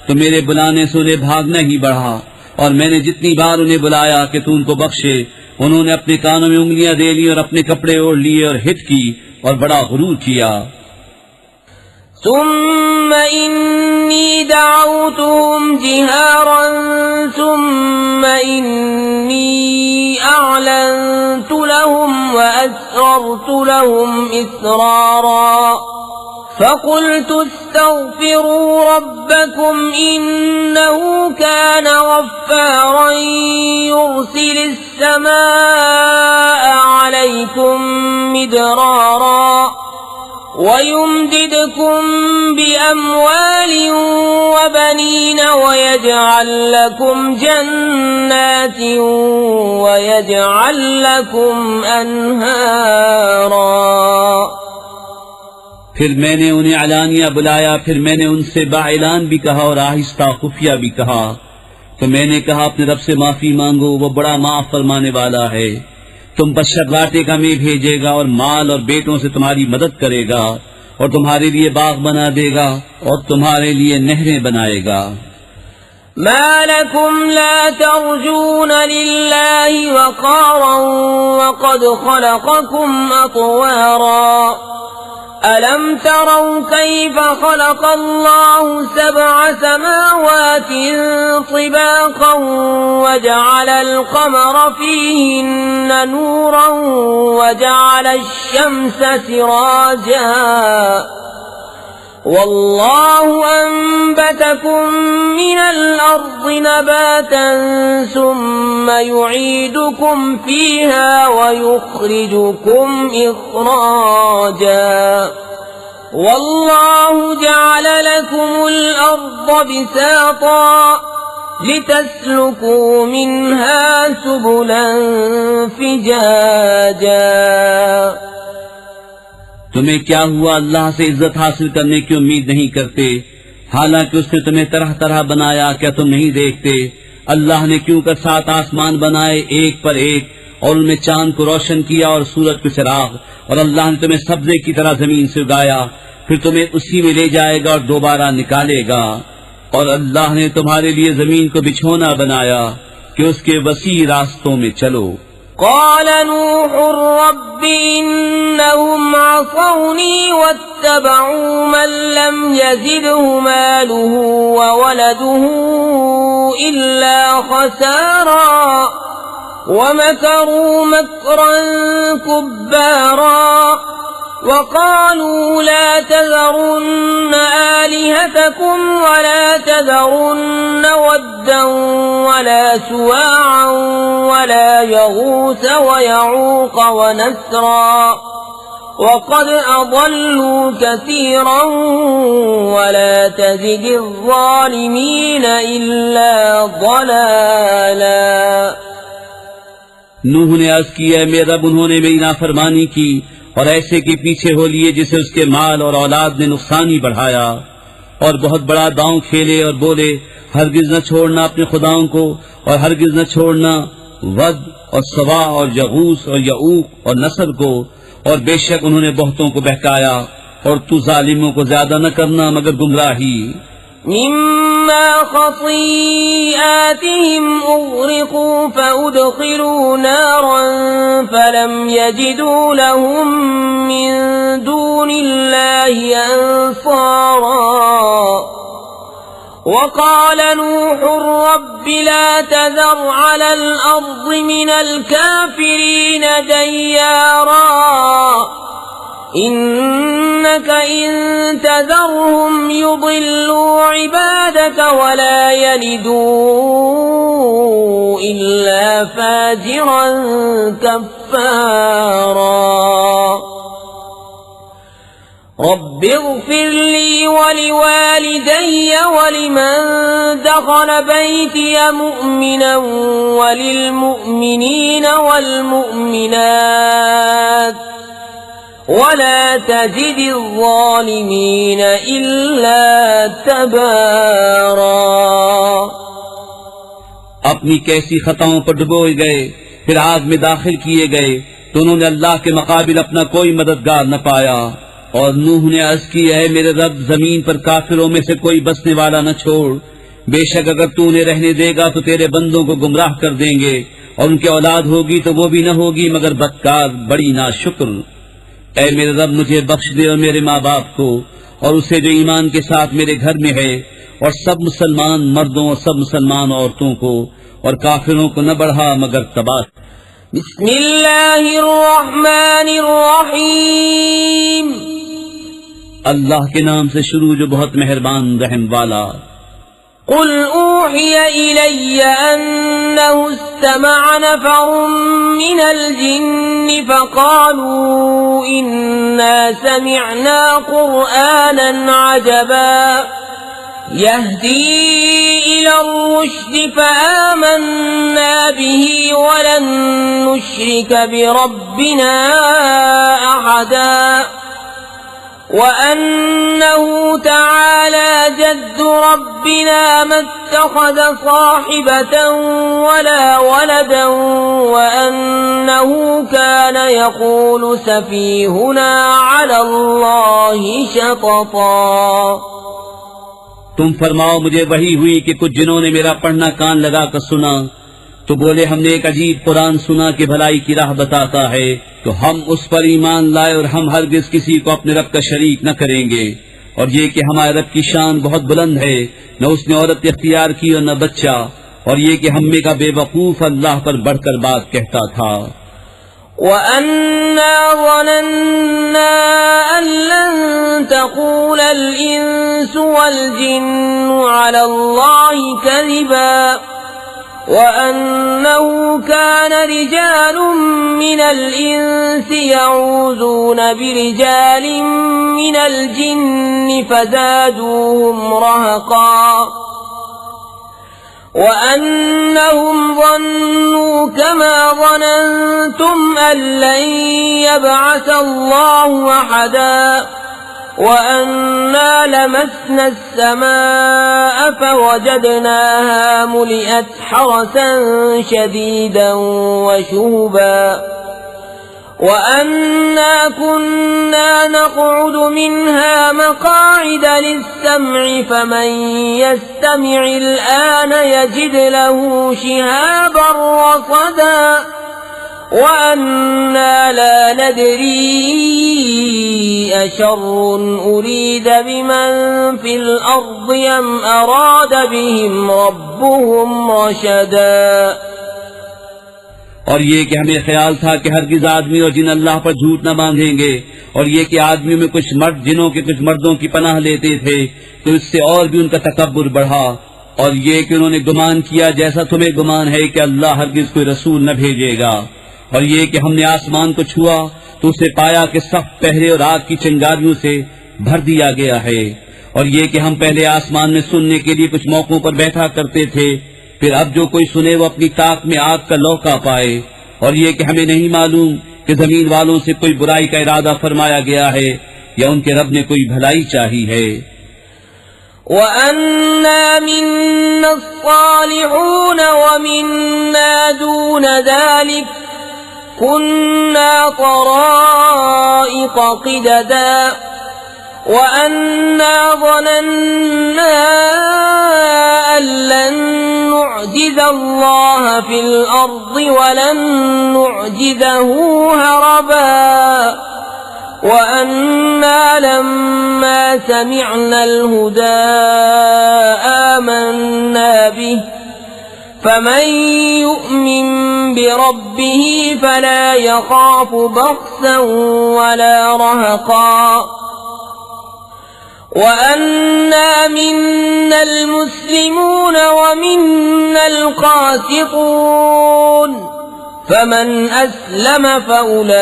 तो मेरे बुलाने से उन्हें भागना ही बढ़ा, और मैंने जितनी बार उन्हें बुलाया कि तू उनको बख्शे, उन्होंने अपने कानों में उंगलियां दे ली और अपने कपड़े ओढ़ लिए और हित की और बड़ा गुरूर किया। ثم إني دعوتهم جهارا ثم إني أعلنت لهم وأسررت لهم إسرارا فقلت استغفروا ربكم إنه كان غفارا يرسل السماء عليكم مدرارا ويمددكم بأموال وبنين ويجعل لكم جنات ويجعل لكم أنهارا। फिर मैंने उन्हें अलानिया बुलाया, फिर मैंने उनसे बाइलान भी कहा और आहिस्ता खुफिया भी कहा। तो मैंने कहा, अपने रब से माफी मांगो, वो बड़ा माफ फरमाने वाला है। तुम बशर वाटिका में भेजेगा और माल और बेटों से तुम्हारी मदद करेगा और तुम्हारे लिए बाग बना देगा और तुम्हारे लिए नहरें बनाएगा। ما لكم لا ترجون لله وقارا وقد خلقكم أطوارا ألم تروا كيف خلق الله 7 سماوات طباقا وجعل القمر فيهن نورا وجعل الشمس سراجا والله أنبتكم من الأرض نباتا ثم يعيدكم فيها ويخرجكم إخراجا والله جعل لكم الأرض بساطا لتسلكوا منها سبلا فجاجا। तुम्हें क्या हुआ, अल्लाह से इज्जत हासिल करने की उम्मीद नहीं करते, हालांकि उसने तुम्हें तरह तरह बनाया। क्या तुम नहीं देखते? अल्लाह ने क्यों कर 7 आसमान बनाए एक पर एक और उनमें चांद को रोशन किया और सूरज को चिराग, और अल्लाह ने तुम्हें सब्जे की तरह जमीन से उगाया, फिर तुम्हें उसी में ले जाएगा और दोबारा निकालेगा। और अल्लाह ने तुम्हारे लिए जमीन को बिछोना बनाया कि उसके वसी रास्तों में चलो। قال نوح رب إنهم عصوني واتبعوا من لم يزده ماله وولده إلا خسارا ومكروا مكرا كبارا وقالوا لا تذرن آلهتكم ولا تذرن ودا ولا سواعا ولا يغوث ويعوق ونسرا وقد أضلوا كثيرا ولا تزد الظالمين إلا ضلالا। नूह ने अर्ज किया, मेरे रब, उन्होंने मेरी नाफरमानी की और ऐसे के पीछे हो लिए जिसे उसके माल और औलाद ने नुकसान ही बढ़ाया, और बहुत बड़ा दांव खेले और बोले हरगिज न छोड़ना अपने खुदाओं को, और हरगिज न छोड़ना वद और सवा और यगूस और यऊक और नसर को, और बेशक उन्होंने बहुतों को बहकाया, और तू जालिमों को ज्यादा न करना मगर गुमराही। मिम्मा खतीआतिहिम उग़रिक़ू फउदख़िलू नारन फलम यजिदू लहुम मिन दूनिल्लाहि अंसारा वक़ाल नूह रब्बि ला तज़र अलल अर्ज़ि मिनल काफ़िरीन दय्यारा इन्नक इन तज़रहुम युदिल्लू इबादक वला यलिदू इल्ला फाजिरन कफ़्फ़ारा रब्बिग़फिर ली वलिवालिदैय वलिमन दख़ल बैतिय मुअ्मिनन वलिलमुअ्मिनीन वल्मुअ्मिनात वला तजिदिज़्ज़ालिमीन इल्ला तबारा। अपनी कैसी खताओं पर डुबोए गए, फिर आग में दाखिल किए गए, तो उन्होंने अल्लाह के मुकाबिल अपना कोई मददगार न पाया। और नूह ने अर्ज की, है मेरे रब, जमीन पर काफिरों में से कोई बसने वाला न छोड़, बेशक अगर तू उन्हें रहने देगा तो तेरे बंदों को गुमराह कर देंगे, और उनकी औलाद होगी तो वो भी न होगी मगर बदकार, बड़ी नाशुक्र। ऐ मेरे रब, मुझे बख्श दे और मेरे माँ बाप को, और उसे जो ईमान के साथ मेरे घर में है, और सब मुसलमान मर्दों और सब मुसलमान औरतों को, और काफिरों को न बढ़ा मगर तबाह। बिस्मिल्लाहिर्रहमानिर्रहीम। अल्लाह के नाम से शुरू जो बहुत मेहरबान रहम वाला। कुल ऊहिय इलय्य अन्नहु इस्तमअ नफरुम मिनल जिन्नि फक़ालू इन्ना समिअना क़ुरआनन अजबा यहदी इलर रुश्द फ़आमन्ना बिही वलन नुश्रिक बिरब्बिना अहदा वअन्नहु तआला जद्दु रब्बिना मत्तख़ज़ साहिबतन वला वलदन वअन्नहु कान यक़ूलु सफ़ीहुना अलल्लाहि शतता। तुम फरमाओ, मुझे वही हुई कि कुछ जिन्होंने मेरा पढ़ना कान लगाकर सुना तो बोले हमने एक अजीब कुरान सुना कि भलाई की राह बताता है, तो हम उस पर ईमान लाए और हम हरगिज किसी को अपने रब का शरीक न करेंगे। और ये कि हमारे रब की शान बहुत बुलंद है, न उसने औरत इख्तियार की और न बच्चा, और ये कि हम्मे का बेवकूफ अल्लाह पर बढ़कर बात कहता था। वअन्ना ज़नन्ना अन लन तक़ूलल इंसु वल जिन्नु अलल्लाहि कज़िबा वअन्नहु कान रिजालुम मिनल इंसि यऊज़ून बिरिजालिम मिनल जिन्नि फज़ादूहुम रहक़ा वअन्नहुम ظنوا कमा ظننتم अन लन यबअस अल्लाहु अहदा वअन्ना लमस्ना السماء فوجدناها ملئت حرسا شديدا وشهبا وأنا كنا نقعد منها مقاعد للسمع فمن يستمع الآن يجد له شهابا رصدا وأنا لا ندري أشر أريد بمن في الأرض أم أراد بهم ربهم رشدا। और ये कि हमें ख्याल था कि हरगिज आदमी और जिन अल्लाह पर झूठ न बांधेंगे, और ये कि आदमियों में कुछ मर्द जिनों के कुछ मर्दों की पनाह लेते थे, तो इससे और भी उनका तकब्बुर बढ़ा। और ये कि उन्होंने गुमान किया जैसा तुम्हें गुमान है कि अल्लाह हरगिज कोई रसूल न भेजेगा। और ये कि हमने आसमान को छुआ तो उसे पाया कि सख्त पहरे और आग की चिंगारियों से भर दिया गया है। और ये कि हम पहले आसमान में सुनने के लिए कुछ मौकों पर बैठा करते थे, फिर अब जो कोई सुने वो अपनी ताक में आग का लौका पाए। और ये कि हमें नहीं मालूम कि जमीन वालों से कोई बुराई का इरादा फरमाया गया है या उनके रब ने कोई भलाई चाही है। وَأَنَّا مِنَّا الصَّالِحُونَ وَمِنَّا دُونَ ذَلِكَ كُنَّا طَرَائِقَ قِدَدًا وَأَنَّا ظَنَنَّا أَن لَّن نُّعْجِزَ اللَّهَ فِي الْأَرْضِ وَلَن نُّعْجِزَهُ هَرَبًا وَأَنَّا لَمَّا سَمِعْنَا الْهُدَىٰ آمَنَّا بِهِ فَمَن يُؤْمِن بِرَبِّهِ فَلَا يَخَافُ بَخْسًا وَلَا رَهَقًا وَأَنَّا مِنَّا الْمُسْلِمُونَ وَمِنَّا الْقَاسِطُونَ فَمَنْ أَسْلَمَ فَأُولَٰئِكَ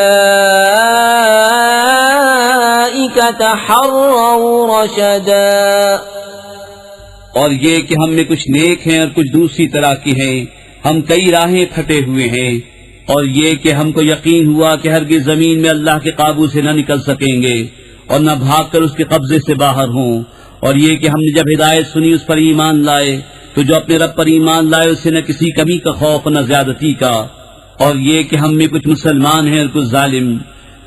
تَحَرَّوْا رَشَدًا। और ये कि हम में कुछ नेक हैं और कुछ दूसरी तरह के हैं, हम कई राहें फटे हुए हैं। और ये कि हमको यकीन हुआ कि हरगिज़ जमीन में अल्लाह के काबू से न निकल सकेंगे और न भागकर उसके कब्जे से बाहर हों। और ये कि हमने जब हिदायत सुनी उस पर ईमान लाए, तो जो अपने रब पर ईमान लाए उससे न किसी कमी का खौफ न ज्यादती का। और ये कि हम में कुछ मुसलमान हैं और कुछ जालिम,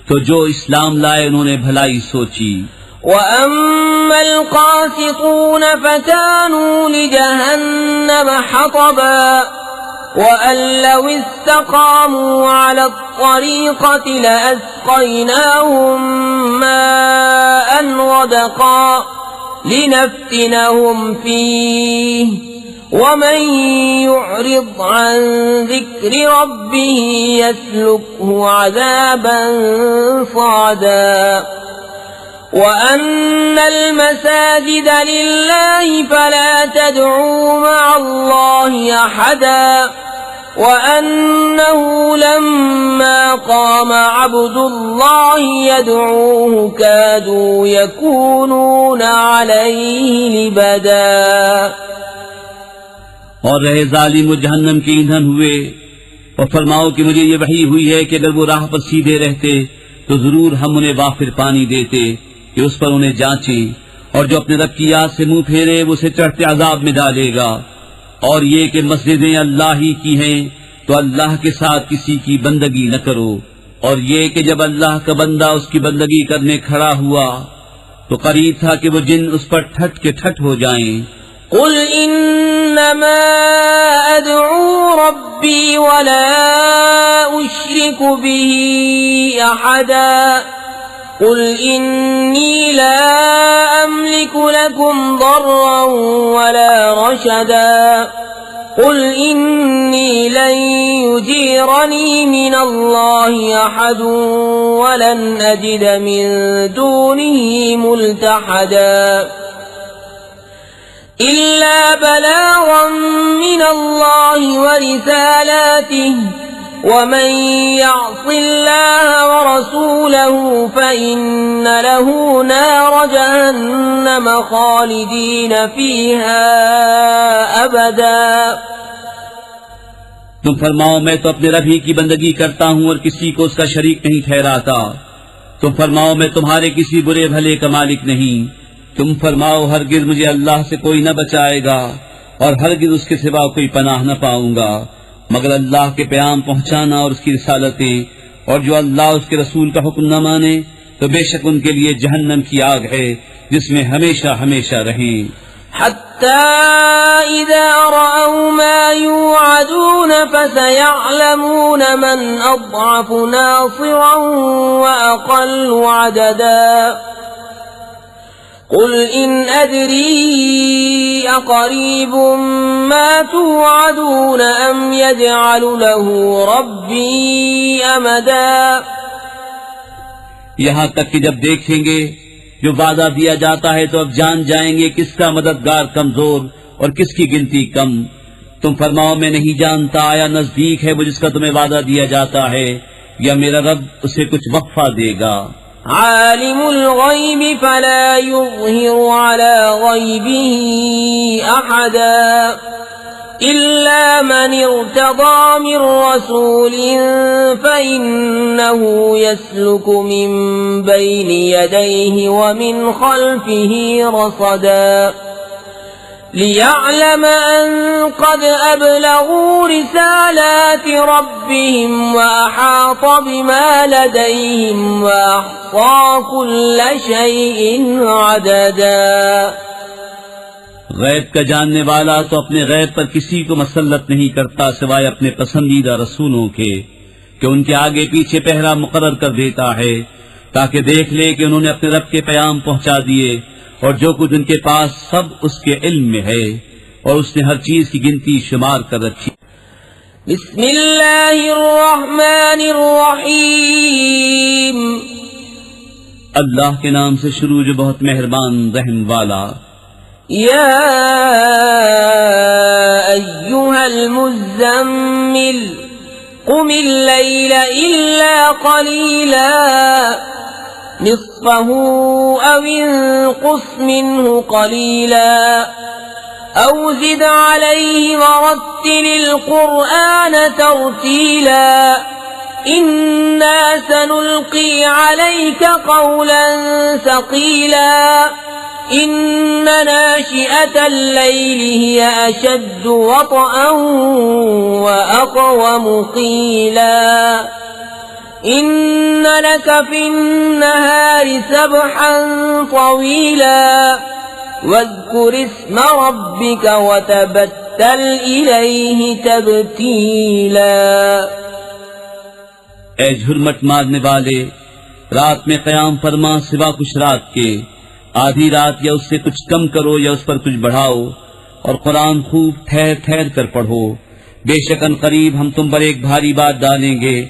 तो जो इस्लाम लाए उन्होंने भलाई सोची। وَأَمَّا الْقَاسِطُونَ فَكَانُوا لِجَهَنَّمَ حَطَبًا وَأَن لَّوِ اسْتَقَامُوا عَلَى الطَّرِيقَةِ لَأَسْقَيْنَاهُم مَّاءً غَدَقًا لِّنَفْتِنَهُمْ فِيهِ وَمَن يُعْرِضْ عَن ذِكْرِ رَبِّهِ يَسْلُكْهُ عَذَابًا صَعَدًا وَأَنَّ الْمَسَاجِدَ لِلَّهِ فَلَا تَدْعُوا مَعَ اللَّهِ أَحَدًا وَأَنَّهُ لَمَّا قَامَ عَبْدُ اللَّهِ يَدْعُوهُ كَادُوا يَكُونُونَ عَلَيْهِ لِبَدًا। और रहे जालिम वो जहन्नम के ईंधन हुए। और फरमाओ कि मुझे ये वही हुई है कि अगर वो राह पर सीधे रहते तो जरूर हम उन्हें वाफिर पानी देते कि उस पर उन्हें जांचें, और जो अपने रब की याद से मुंह फेरे वो उसे चढ़ते अजाब में डालेगा। और ये कि मस्जिदें अल्लाह ही की हैं, तो अल्लाह के साथ किसी की बंदगी न करो। और ये कि जब अल्लाह का बंदा उसकी बंदगी करने खड़ा हुआ तो करीब था कि वो जिन उस पर ठट के ठट हो जाएं। قُلْ إِنَّمَا أَدْعُو رَبِّي وَلَا أُشْرِكُ بِهِ أَحَدًا قُلْ إِنِّي لَا أَمْلِكُ لَكُمْ ضَرًّا وَلَا رَشَدًا قُلْ إِنِّي لَن يُجِيرَنِي مِنَ اللَّهِ أَحَدٌ وَلَنْ أَجِدَ مِن دُونِهِ مُلْتَحَدًا إِلَّا بَلَاغًا مِّنَ اللَّهِ وَرِسَالَاتِهِ وَمَن يَعْصِ اللَّهَ وَرَسُولَهُ فَإِنَّ لَهُ نَارَ جَهَنَّمَ خَالِدِينَ فِيهَا أَبَدًا। तुम फरमाओ मैं तो अपने रब ही की बंदगी करता हूँ और किसी को उसका शरीक नहीं ठहराता। तुम फरमाओ मैं तुम्हारे किसी बुरे भले का मालिक नहीं। तुम फरमाओ हरगिज मुझे अल्लाह से कोई न बचाएगा और हरगिज उसके सिवा कोई पनाह न पाऊंगा मगर अल्लाह के प्याम पहुंचाना और उसकी रिसालतें, और जो अल्लाह उसके रसूल का हुक्म न माने तो बेशक उनके लिए जहन्नम की आग है जिसमें हमेशा हमेशा रहें। حتى إذا رأوا ما يوعدون فسيعلمون من أضعف ناصرا وأقل عددا قل إن أدري أقريب ما توعدون أم يجعل له ربي أمدا। यहाँ तक कि जब देखेंगे जो वादा दिया जाता है तो अब जान जाएंगे किसका मददगार कमजोर और किसकी गिनती कम। तुम फरमाओ मैं नहीं जानता आया नजदीक है वो जिसका तुम्हें वादा दिया जाता है या मेरा रब उसे कुछ वक्फा देगा। आलिमुल गैब फला युज़हिरु अला गैबिही अहदा إلا من ارتضى من رسول فإنه يسلك من بين يديه ومن خلفه رصدا ليعلم أن قد أبلغوا رسالات ربهم وأحاط بما لديهم وأحصى كل شيء عددا। गैब का जानने वाला तो अपने गैब पर किसी को मसल्लत नहीं करता सिवाय अपने पसंदीदा रसूलों के कि उनके आगे पीछे पहरा मुकर्रर कर देता है ताकि देख ले कि उन्होंने अपने रब के पैगाम पहुंचा दिए और जो कुछ उनके पास सब उसके इल्म में है और उसने हर चीज की गिनती शुमार कर रखी। बिस्मिल्लाहिर्रहमानिर्रहीम। अल्लाह के नाम से शुरू जो बहुत मेहरबान रहम वाला। या अय्युहल मुज़्ज़म्मिल कुमिल लैला इल्ला क़लीला निस्फ़हु औ इंक़ुस मिन्हु क़लीला औ ज़िद अलैहि वरत्तिलिल क़ुरआन तर्तीला इन्ना सनुल्क़ी अलैका क़ौलन सक़ीला इन्न नाशिअतल लैलि हिय अशद्दु वत्अन व अक़वमु क़ीला इन्न लक फिन्नहारि सबहन तवीला वज़्कुर इस्म रब्बिक वतबत्तल इलैहि तबतीला। ऐ झुरमट मारने वाले, रात में क़याम फरमा सिवा कुछ रात के, आधी रात या उससे कुछ कम करो या उस पर कुछ बढ़ाओ और कुरान खूब ठहर ठहर कर पढ़ो। बेशक अनकरीब हम तुम पर एक भारी बात डालेंगे।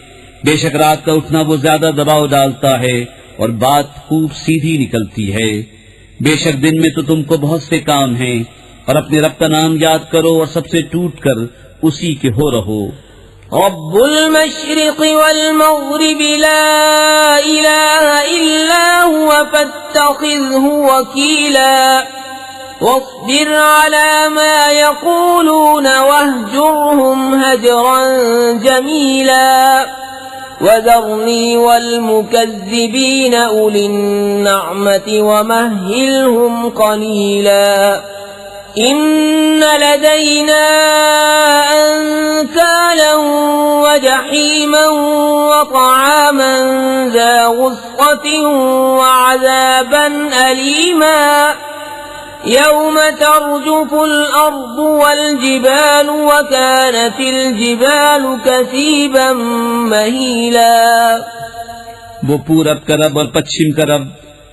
बेशक रात का उठना वो ज्यादा दबाव डालता है और बात खूब सीधी निकलती है। बेशक दिन में तो तुमको बहुत से काम हैं और अपने रब का नाम याद करो और सबसे टूट कर उसी के हो रहो। रब्बुल मशरिक़ि वल मग़रिबि ला इलाहा इल्ला हुवा फत्तख़िज़हु वकीला वस्बिर अला मा यक़ूलून वहजुरहुम हजरन जमीला वज़रनी वल मुकज़्ज़िबीन उलिन नअमति वमह्हिलहुम क़लीला इन्न लदैना अंकालन वजहीमन वतआमन ज़ा गुस्वतिन वअज़ाबन अलीमा यौम तर्जुफुल अर्दु वल जिबालु वकानतिल जिबालु कसीबन महीला। वो पूरब का रब और पश्चिम का रब,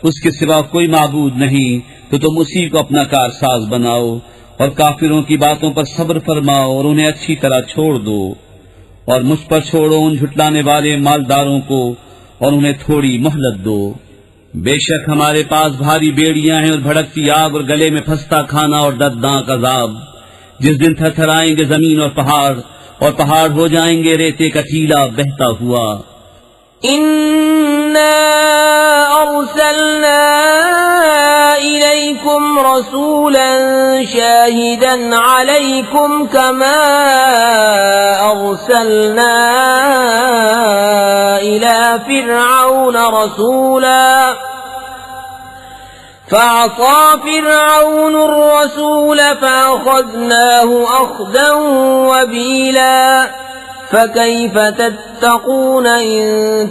उसके सिवा कोई माबूद नहीं, तो तुम उसी को अपना कारसाज बनाओ और काफिरों की बातों पर सब्र फरमाओ और उन्हें अच्छी तरह छोड़ दो और मुझ पर छोड़ो उन झुटलाने वाले मालदारों को और उन्हें थोड़ी मोहलत दो। बेशक हमारे पास भारी बेड़ियां हैं और भड़कती आग और गले में फंसता खाना और दर्दनाक अजाब, जिस दिन थरथराएंगे जमीन और पहाड़ हो जाएंगे रेते का टीला बहता हुआ। इन्ना अर्सलना इलैकुम रसूलन शाहिदन अलैकुम कमा अर्सलना इला फिरऔन रसूला फअसा फिरऔन الرسول فأخذناه أخذا وبيلا فكيف تتقون إن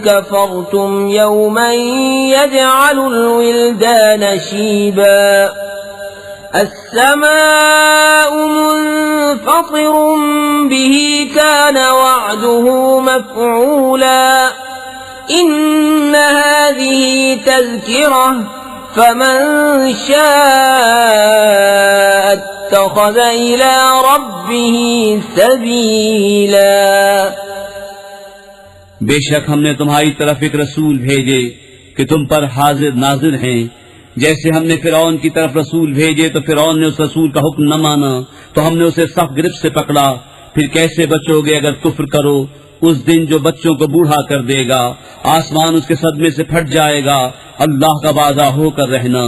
كفرتم يوما يجعل الولدان شيبا السماء منفطر به كان وعده مفعولا إن هذه تذكرة فمن شاء اتخذ إلى ربه सबीला। बेशक हमने तुम्हारी तरफ एक रसूल भेजे कि तुम पर हाजिर नाजिर हैं। जैसे हमने फिरौन की तरफ रसूल भेजे तो फिरौन ने उस रसूल का हुक्म न माना तो हमने उसे सख्त गिरफ्त से पकड़ा। फिर कैसे बचोगे अगर कुफ्र करो? उस दिन जो बच्चों को बूढ़ा कर देगा, आसमान उसके सदमे से फट जाएगा। अल्लाह का वादा होकर रहना,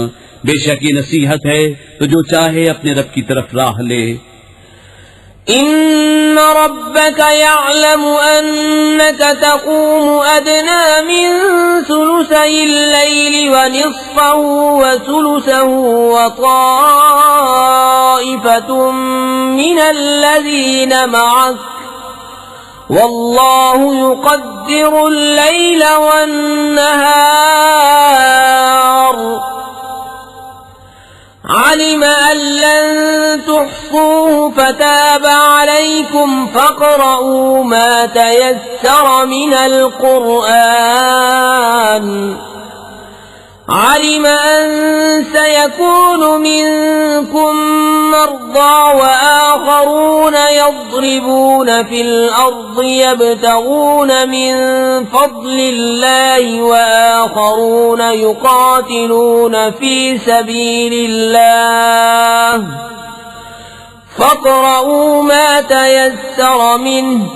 बेशक ये नसीहत है तो जो चाहे अपने रब की तरफ राह ले। إن ربك يعلم أنك تقوم أدنى من ثلثي الليل ونصفه وثلثه وطائفة من الذين معك والله يقدر الليل والنهار علم أن لن تحصوه فتاب عليكم فاقرؤوا ما تيسر من القرآن علم أن سيكون منكم مرضى وآخرون يضربون في الأرض يبتغون من فضل الله وآخرون يقاتلون في سبيل الله فاقرؤوا ما تيسر منه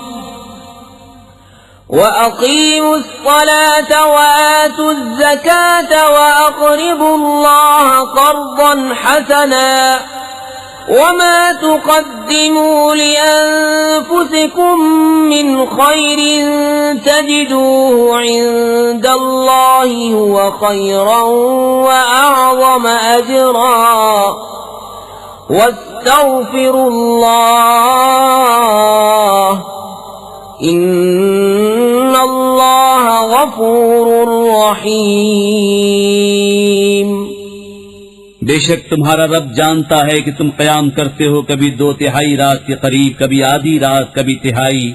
وأقيموا الصلاة وآتوا الزكاة وأقرضوا الله قرضا حسنا وما تقدموا لأنفسكم من خير تجدوه عند الله هو خيرا وأعظم أجرا واستغفروا الله إن الله غفور रहीम। बेशक तुम्हारा रब जानता है कि तुम कयाम करते हो कभी 2/3 रात के करीब, कभी आधी रात, कभी तिहाई,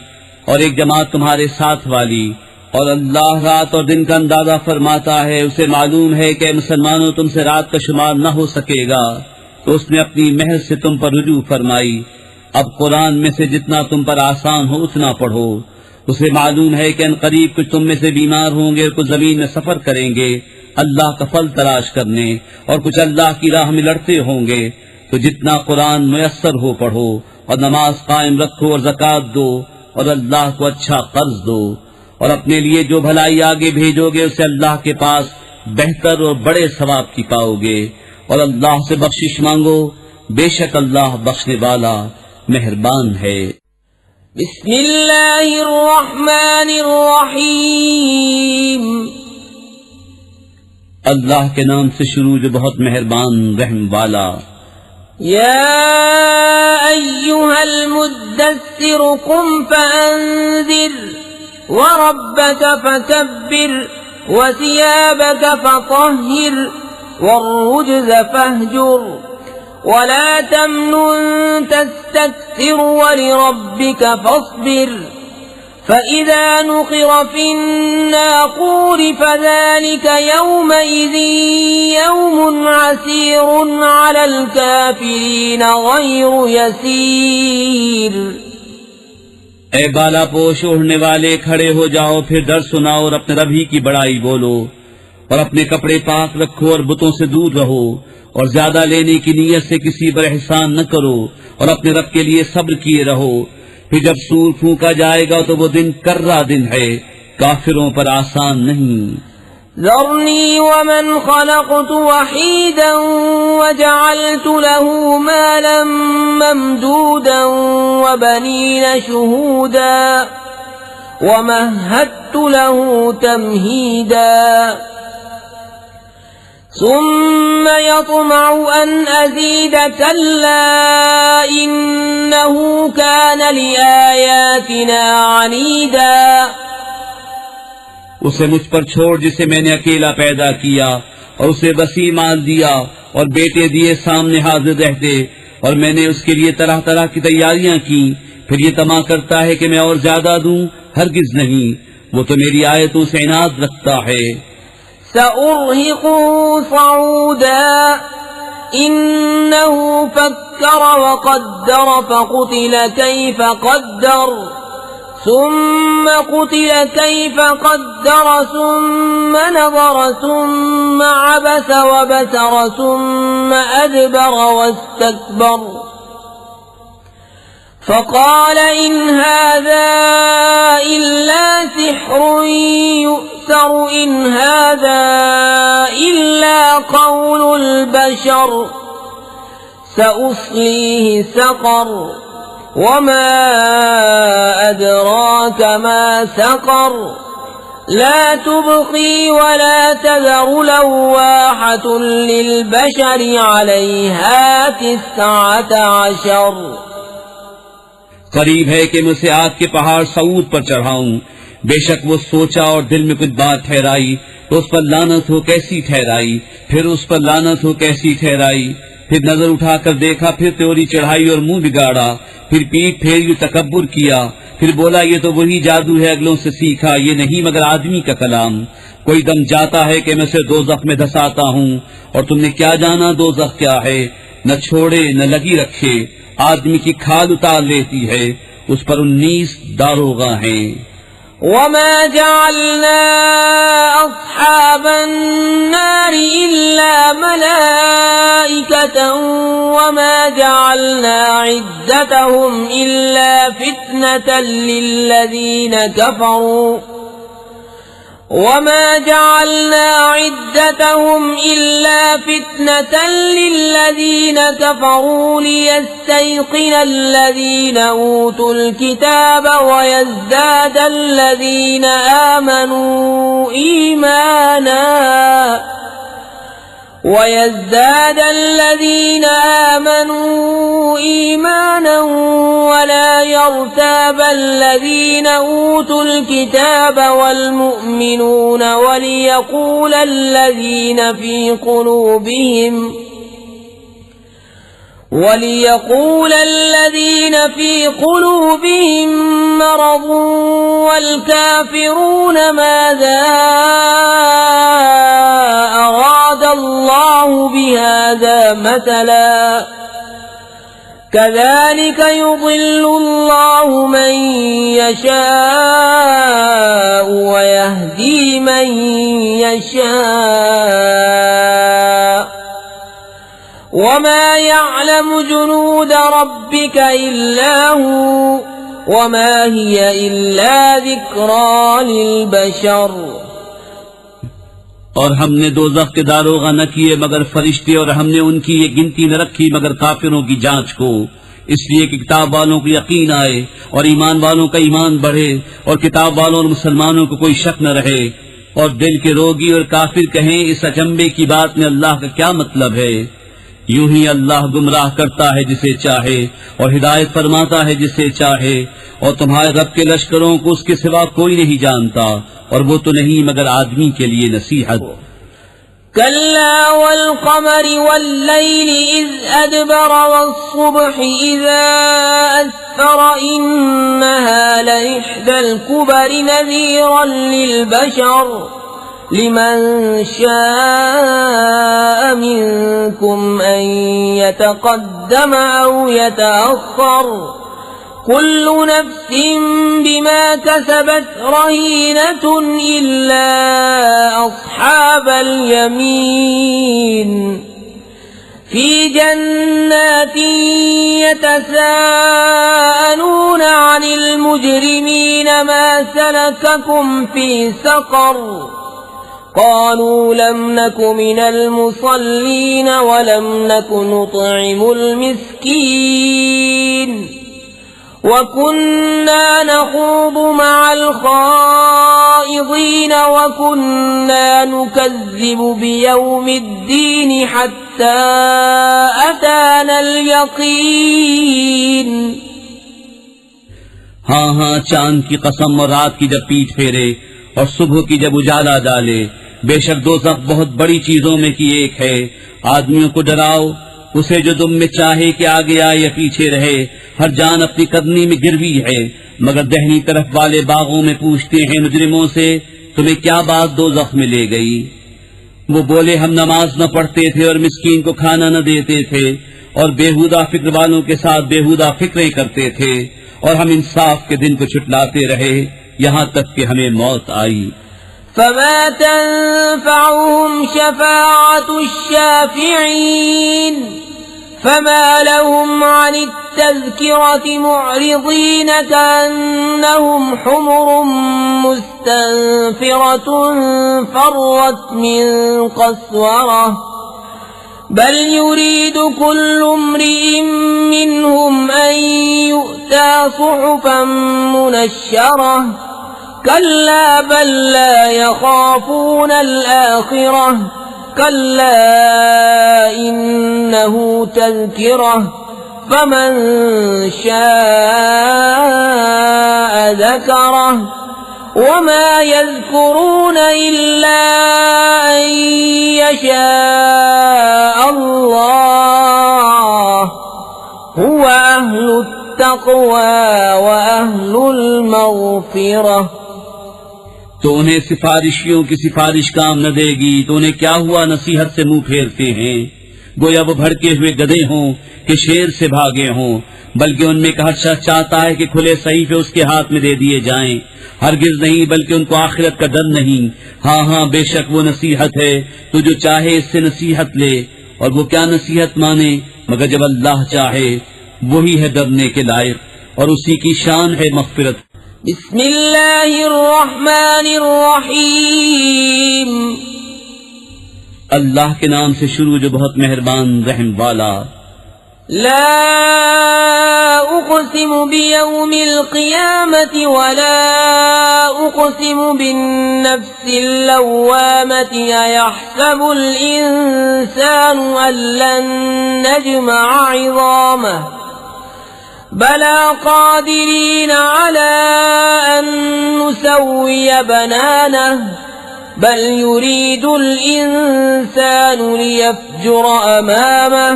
और एक जमात तुम्हारे साथ वाली। और अल्लाह रात और दिन का अंदाजा फरमाता है। उसे मालूम है कि मुसलमानों तुमसे रात का शुमार न हो सकेगा, तो उसने अपनी महज से तुम पर रुजू फरमाई। अब कुरान में से जितना तुम पर आसान हो उतना पढ़ो। उसे मालूम है कि अनकरीब कुछ तुम में से बीमार होंगे और कुछ जमीन में सफर करेंगे अल्लाह का फल तलाश करने, और कुछ अल्लाह की राह में लड़ते होंगे। तो जितना कुरान मुयस्सर हो पढ़ो, और नमाज कायम रखो, और ज़कात दो, और अल्लाह को अच्छा कर्ज दो, और अपने लिए जो भलाई आगे भेजोगे उसे अल्लाह के पास बेहतर और बड़े सवाब की पाओगे। और अल्लाह से बख्शिश मांगो, बेशक अल्लाह बख्शने वाला मेहरबान है। बिस्मिल्लाहिर्रहमानिर्रहीम। अल्लाह के नाम से शुरू जो बहुत मेहरबान रहम वाला। या अय्युहल मुद्दस्सिर कुम फअंज़िर व रब्बक फकब्बिर व सियाबक फतह्हिर वर्रुज्ज़ फहजुर वला तमनुन तस्तक्सिर वलिरब्बिक फस्बिर फइज़ा नुक़िर फ़िन्नाक़ूर फ़ज़ालिक यौमइज़ यौमुन असीरुन अलल काफ़िरीन गैरु यसीर। ए बाला पोश ओढ़ने वाले, खड़े हो जाओ, फिर दर सुनाओ और अपने रब ही की बड़ाई बोलो, और अपने कपड़े पाक रखो और बुतों से दूर रहो, और ज्यादा लेने की नीयत से किसी पर एहसान न करो, और अपने रब के लिए सब्र किए रहो। फिर जब सूर फूंका जाएगा तो वो दिन कर्रा दिन है, काफिरों पर आसान नहीं। ज़रनी वमन खलक़तु वहीदन वजअलतु लहू मालन ममदूदन वबनीन शुहूदा वमहदतु लहू तमहीदा ثم يطمع أن أزيد كلا إنه كان لآياتنا عنيدا। उसे मुझ पर छोड़ जिसे मैंने अकेला पैदा किया, और उसे वसी माल दिया और बेटे दिए सामने हाजिर रहते, और मैंने उसके लिए तरह तरह की तैयारियां की। फिर ये तमा करता है कि मैं और ज्यादा दूं, हरगिज नहीं, वो तो मेरी आयतों से इनाद रखता है। सउर्हिक़ुहु सऊदा इन्नहु फक्कर वक़द्दर फक़ुतिल कैफ़ क़द्दर ثم قتل كيف قدر ثم نظر ثم عبس وبسر ثم أدبر واستكبر فقال إن هذا إلا سحر يؤثر إن هذا إلا قول البشر سأصليه سقر وما أدراك ما سقر لا تبقي ولا تذر لواحة للبشر عليها 19 करीब है कि मैं उसे आग के पहाड़ सऊद पर चढ़ाऊं। बेशक वो सोचा और दिल में कुछ बात ठहराई तो उस पर लानत हो कैसी ठहराई, फिर उस पर लानत हो कैसी ठहराई। फिर नजर उठाकर देखा, फिर त्योरी चढ़ाई और मुंह बिगाड़ा, फिर पीठ फेरी तकब्बुर किया, फिर बोला ये तो वही जादू है अगलों से सीखा, ये नहीं मगर आदमी का कलाम। कोई दम जाता है कि मैं उसे दोज़ख में धसाता हूँ, और तुमने क्या जाना दोज़ख क्या है। न छोड़े न लगी रखे, आदमी की खाल उतार लेती है, उस पर 19 दारोगा हैं। वमा जअलना अस्हाबन नारी इल्ला मलाइकतन वमा जअलना इद्दतहुम इल्ला फितनतन लिल्लज़ीना कफरू وما جعلنا عدتهم إلا فتنة للذين كفروا ليستيقن الذين أوتوا الكتاب ويزداد الذين آمنوا إيمانا ولا يرتاب الذين أوتوا الكتاب والمؤمنون وليقول الذين في قلوبهم مرض والكافرون ماذا أراد الله بهذا مثلا كذلك يضل الله من يشاء ويهدي من يشاء وما يعلم جنود ربك إلا هو وما هي إلا ذكرى للبشر। और हमने दोज़ख के दारोगा न किए मगर फरिश्ते, और हमने उनकी ये गिनती न रखी मगर काफिरों की जांच को, इसलिए कि किताब वालों को यकीन आए और ईमान वालों का ईमान बढ़े और किताब वालों और मुसलमानों को कोई शक न रहे। और दिल के रोगी और काफिर कहें इस अचंबे की बात में अल्लाह का क्या मतलब है। यूं ही अल्लाह गुमराह करता है जिसे चाहे और हिदायत फरमाता है जिसे चाहे, और तुम्हारे रब के लश्करों को उसके सिवा कोई नहीं जानता, और वो तो नहीं मगर आदमी के लिए नसीहत। कल्ला वल क़मरि वल्लैलि इज़ अदबर वस्सुब्हि इज़ा अस्फर इन्नहा लइह्दल कुबरि नज़ीरन लिलबशर लिमन शाअ मिनकुम अन यतक़द्दम औ यतअख़्ख़र कुल्लु नफ्सिन बिमा कसबत रहीनतुन इल्ला अस्हाबल यमीन फी जन्नातिन यतसाअलून अनिल मुजरिमीन मा सलककुम फी सक़र قالوا لم نك من المصلين ولم نك نطعم المسكين وكنا نخوض مع الخائضين وكنا نكذب بيوم الدين حتى أتانا اليقين। हाँ हाँ, चांद की कसम और रात की जब पीठ फेरे और सुबह की जब उजाला डाले, बेशक दोज़ख बहुत बड़ी चीजों में की एक है। आदमियों को डराओ, उसे जो तुम में चाहे कि आगे आए या पीछे रहे। हर जान अपनी कदमी में गिरवी है, मगर दहनी तरफ वाले बागों में पूछते हैं मुजरिमों से तुम्हें क्या बात दोज़ख में ले गई। वो बोले हम नमाज न पढ़ते थे और मिस्कीन को खाना न देते थे और बेहुदा फिक्र वालों के साथ बेहुदा फिक्रें करते थे, और हम इंसाफ के दिन को छुटलाते रहे यहाँ तक कि हमें मौत आई। फमा तंफअहुम शफाअतु शाफिईन फमा लहुम अनित तज़किरति मुअरिज़ीन कअन्नहुम हुमुरुम मुस्तनफिरतुन फर्रत मिन क़स्वरह बल युरीदु कुल्लु इम्रिइन मिनहुम अन यु'ता सुहुफन मुनश्शरह कल्ला बल ला यखाफून अल-आखिरह कल्ला इन्नहु तज़किरह फमन शाअ ज़करह वमा यज़कुरून इल्ला अन यशाअ अल्लाह हुवा अहलुत्तक़वा व अहलुल मग़फ़िरह। तो उन्हें सिफारिशियों की सिफारिश काम न देगी, तो उन्हें क्या हुआ नसीहत से मुंह फेरते हैं, गोया वो भड़के हुए गधे हों कि शेर से भागे हों। बल्कि उनमें का हर शख्स चाहता है कि खुले सहीफे उसके हाथ में दे दिए जाएं। हरगिज नहीं, बल्कि उनको आखिरत का डर नहीं। हाँ हाँ, बेशक वो नसीहत है, तो जो चाहे इससे नसीहत ले। और वो क्या नसीहत माने मगर जब अल्लाह चाहे, वही है डरने के लायक और उसी की शान है मग़फ़िरत। बिस्मिल्लाहिर्रहमानिर्रहीम। अल्लाह के नाम से शुरू जो बहुत मेहरबान रहम वाला। ला उक़सिमु बियौमिल क़ियामति वला उक़सिमु बिन्नफ्सिल लव्वामति अयहसबुल इंसानु अल्लन नजमअ इज़ामह बला क़ादिरीन अला अन नुसव्विय बनानह बल युरीदुल इंसानु लियफ़्जुर अमामह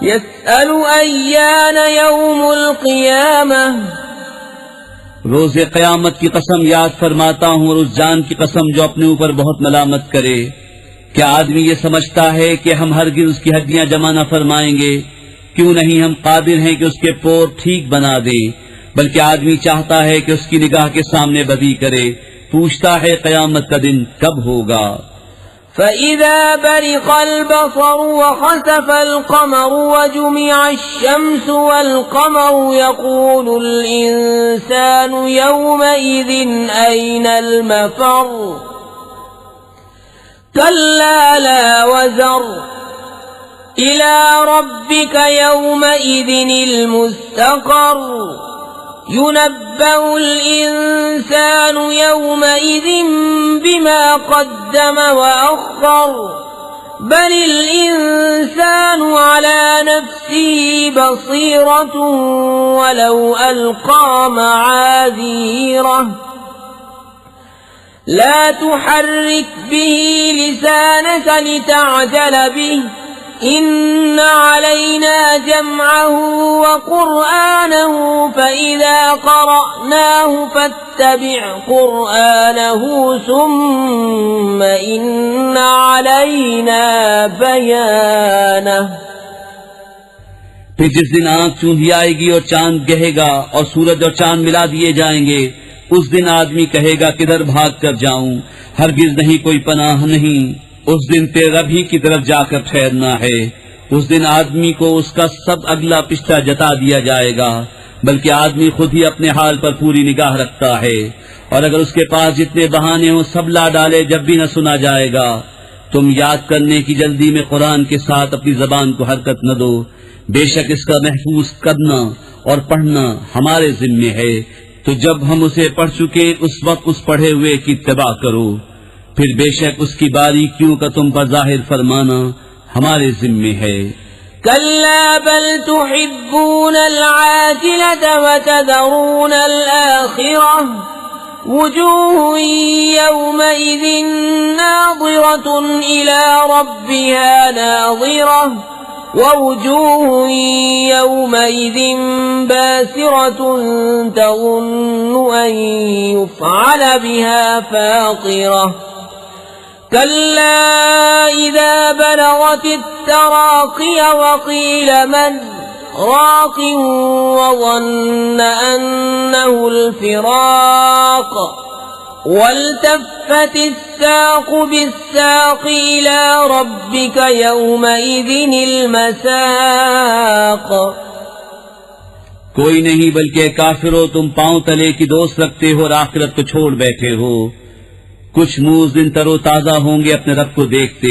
यसअलु अय्यान यौमुल क़ियामह। रोज़े क़यामत की कसम याद फरमाता हूँ और उस जान की कसम जो अपने ऊपर बहुत मलामत करे। क्या आदमी ये समझता है कि हम हरगिज़ उसकी हड्डियां जमा न फरमाएंगे? क्यों नहीं, हम कादिर हैं कि उसके पोर ठीक बना दे। बल्कि आदमी चाहता है कि उसकी निगाह के सामने बदी करे। पूछता है क़यामत का दिन कब होगा। फ़इज़ा बरिक़ल बसरु वख़सफ़ल क़मरु वजुमिअ अश-शम्सु वल क़मरु यक़ूलुल इंसानु यौमइज़िन अयनल मफ़र कल्ला ला वज़र इला रब्बिका यौमइज़िनिल मुस्तक़र युनब्बअुल इंसानु यौमइज़िन बिमा क़द्दम व अख़्ख़र बलिल इंसानु अला नफ़्सिही बसीरतुन वलौ अलक़ा मआज़ीरह ला तुहर्रिक बिही लिसानक लितअजल बिही इन्न अलैना जमअहु व क़ुरआनहु फ़इज़ा क़रअनाहु फ़त्तबिअ क़ुरआनहु सुम्म इन्न अलैना बयानह। फिर जिस दिन आँख चूंधी आएगी और चांद गहेगा और सूरज और चांद मिला दिए जाएंगे, उस दिन आदमी कहेगा किधर भाग कर जाऊं, हरगिज नहीं, कोई पनाह नहीं। उस दिन तेरे रब ही की तरफ जाकर ठहरना है। उस दिन आदमी को उसका सब अगला पिछला जता दिया जाएगा। बल्कि आदमी खुद ही अपने हाल पर पूरी निगाह रखता है, और अगर उसके पास जितने बहाने हो सब ला डाले, जब भी न सुना जाएगा। तुम याद करने की जल्दी में कुरान के साथ अपनी जबान को हरकत न दो। बेशक इसका महफूज करना और पढ़ना हमारे जिम्मे है। तो जब हम उसे पढ़ चुके, उस वक्त उस पढ़े हुए की इत्तिबा करो। फिर बेशक उसकी बारीकियों का तुम पर जाहिर फरमाना हमारे जिम्मे है। कल्ला बल तुहिब्बूनल आजिलत व तज़रूनल आखिरह वुजूहुन यौमइज़िन नाज़िरतुन इला रब्बिहा नाज़िरह व वुजूहुन यौमइज़िन बासिरतुन तज़ुन्नु अन युफ़अल बिहा फ़ाक़िरह कल्ला इज़ा बलगतित तराक़िय वक़ील मन राक़ वज़न्न अन्नहुल फ़िराक़ वल्तफ़्फ़तिस साक़ु बिस्साक़ इला रब्बिका यौमइज़िनिल मसाक़। कोई नहीं, बल्कि काफिरों तुम पांव तले की दोस्त रखते हो और आखिरत को छोड़ बैठे हो। कुछ मुँह उस दिन तरोताजा होंगे अपने रब को देखते,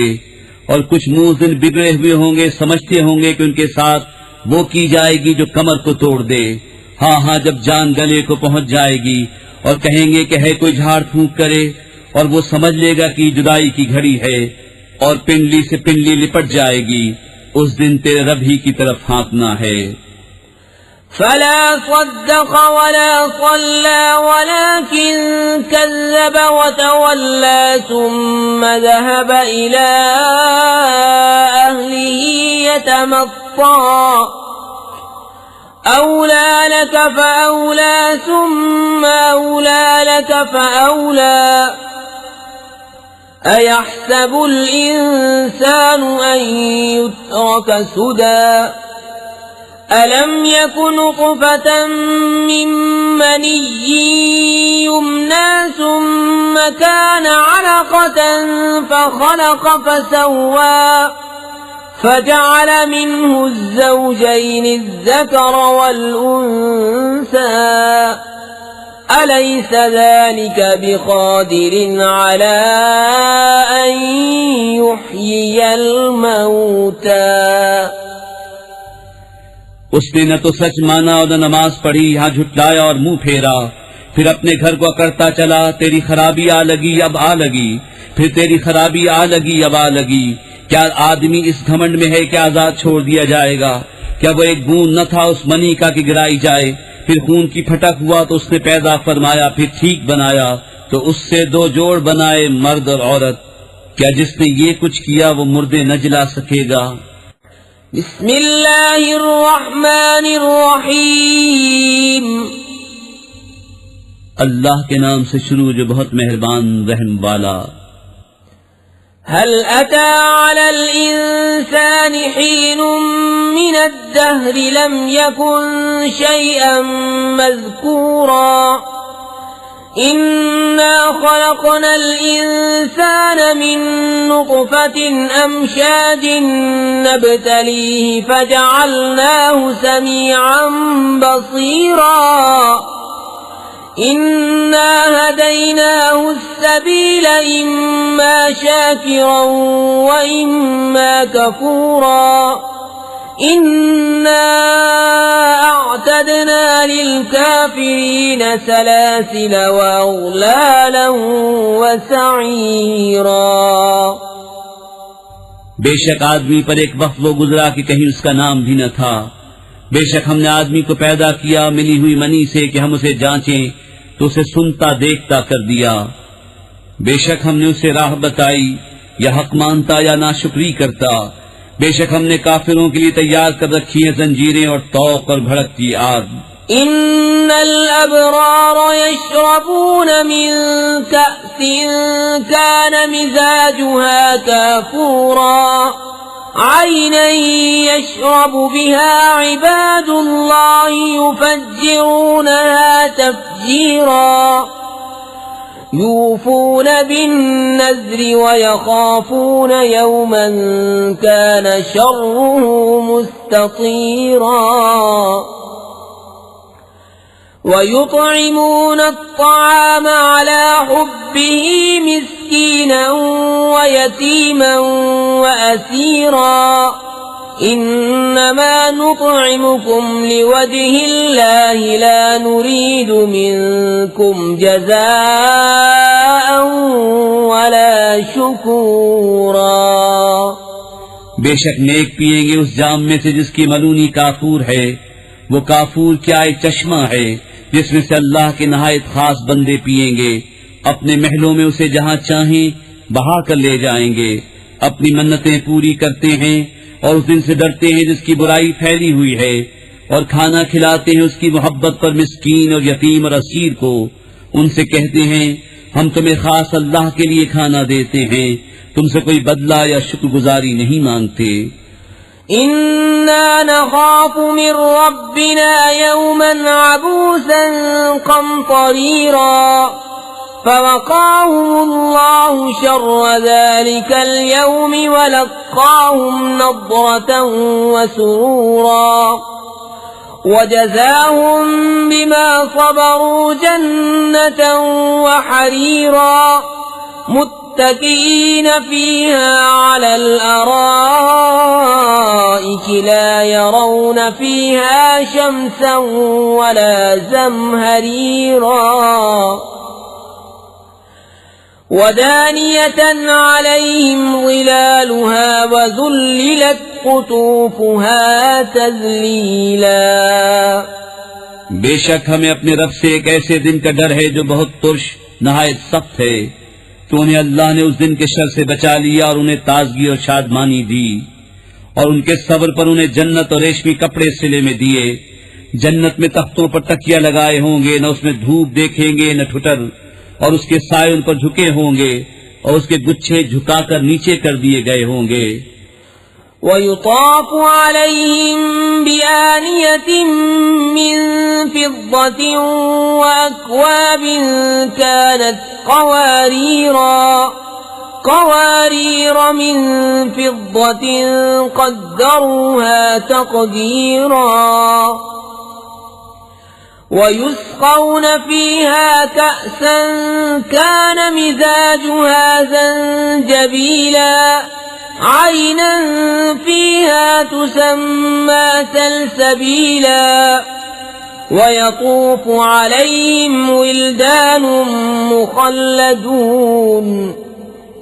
और कुछ मुज़िन बिगड़े हुए होंगे, समझते होंगे कि उनके साथ वो की जाएगी जो कमर को तोड़ दे। हाँ हाँ, जब जान गले को पहुंच जाएगी और कहेंगे कि है कोई झाड़ फूंक करे, और वो समझ लेगा कि जुदाई की घड़ी है और पिंडली से पिंडली लिपट जाएगी। उस दिन तेरे रब ही की तरफ हाँकना है। फला सद्दक़ वला सल्ला वलाकिन कज़्ज़ब वतवल्ला सुम्मा ज़हब इला अहलिही यतमत्ता औला लक फ़औला सुम्मा औला लक फ़औला अयहसबुल इंसानु अन युत्रक सुदा अलम यकुन नुत्फ़तन मिन मनिय्यिन युम्ना सुम्मा कान अलक़तन फ़ख़लक़ फ़सव्वा फ़जअल मिन्हु الزوجين الذكر والأنثى أليس ذلك بقادر على أن يحيي الموتى। उसने न तो सच माना और न नमाज पढ़ी, यहाँ झुटलाया और मुंह फेरा। फिर अपने घर को अकड़ता चला, तेरी खराबी आ लगी अब आ लगी, फिर तेरी खराबी आ लगी अब आ लगी। क्या आदमी इस घमंड में है कि आजाद छोड़ दिया जाएगा? क्या वो एक बूंद न था उस मनी का कि गिराई जाए? फिर खून की फटक हुआ तो उसने पैदा फरमाया, फिर ठीक बनाया तो उससे दो जोड़ बनाए, मर्द और औरत। क्या जिसने ये कुछ किया वो मुर्दे न जला सकेगा? बिस्मिल्लाहिर रहमानिर रहीम। अल्लाह के नाम से शुरू जो बहुत मेहरबान रहम वाला। हल अता अलल इंसानि हीनुम मिनद्दहरि लम यकुन शैअन मज़कूरा इन्ना खलक़नल इंसाना मिन नुत्फ़तिन अमशाजिन नब्तलीहि फजअलनाहु समीअन बसीरा इन्ना हदैनाहु अस्सबील इम्मा शाकिरन व इम्मा कफूरा इन्ना अअतदना लिलकाफिरीन सलासिल व अग़लालन व सईरा। बेशक आदमी पर एक वक्त वो गुजरा कि कहीं उसका नाम भी न था। बेशक हमने आदमी को पैदा किया मिली हुई मनी से कि हम उसे जांचें, तो उसे सुनता देखता कर दिया। बेशक हमने उसे राह बताई, या हक मानता या नाशुक्री करता। बेशक हमने काफिरों के लिए तैयार कर रखी है जंजीरें और तौक और भड़कती आग। इन्नल अबरार यशरबून मिन कअसिन कान मिजाजुहा काफूरा ऐनन यशरबु बिहा इबादुल्लाहि युफज्जिरूनहा तफजीरा यूफून बिन्नज़्रि व यख़ाफ़ून यौमन कान शर्रुहु मुस्ततीरा वयुत्इमून अत्तआम अला हुब्बिही मिस्कीनन व यतीमन व असीरा इन्नमा नुत्इमुकुम लिवजहिल्लाहि ला नुरीदु मिनकुम जज़ाअन वला शुकूरा। बेशक नेक पिएंगे उस जाम में से जिसकी मलूनी काफूर है। वो काफूर क्या एक चश्मा है जिसमें से अल्लाह के नहायत खास बंदे पिएंगे। अपने महलों में उसे जहाँ चाहें बहा कर ले जाएंगे। अपनी मन्नतें पूरी करते हैं और उस दिन से डरते हैं जिसकी बुराई फैली हुई है, और खाना खिलाते हैं उसकी मोहब्बत पर मिस्कीन और यतीम और असीर को। उनसे कहते हैं हम तुम्हें खास अल्लाह के लिए खाना देते हैं, तुमसे कोई बदला या शुक्रगुजारी नहीं मांगते। इन्ना नखाफु मिन रब्बिना यौमन अबूसन क़मतरीरा फवक़ाहुमुल्लाहु शर्र ज़ालिकल यौमि वलक़्क़ाहुम नज़्रतन व सुरूरा वजज़ाहुम बिमा सबरू जन्नतन व हरीरा متكئين فيها على الأرائك لا يرون فيها شمسا ولا زمهريرا ودانية عليهم ظلالها وذللت قطوفها تذलीला। बेशक हमें अपने रब से एक ऐसे दिन का डर है जो बहुत तुर्श नहायत सख्त है, तो उन्हें अल्लाह ने उस दिन के शर से बचा लिया और उन्हें ताजगी और शादमानी दी, और उनके सब्र पर उन्हें जन्नत और रेशमी कपड़े सिले में दिए। जन्नत में तख्तों पर तकिया लगाए होंगे, न उसमें धूप देखेंगे न ठुटर, और उसके साए उन पर झुके होंगे और उसके गुच्छे झुकाकर नीचे कर दिए गए होंगे। ويطاف عليهم بآنية من فضة وأكواب كانت قوارير من فضة قدروها تقديرا ويسقون فيها كأسا كان مزاجها زنجبيلا عينا فيها تسمى سلسبيلا ويطوف عليهم ولدان مخلدون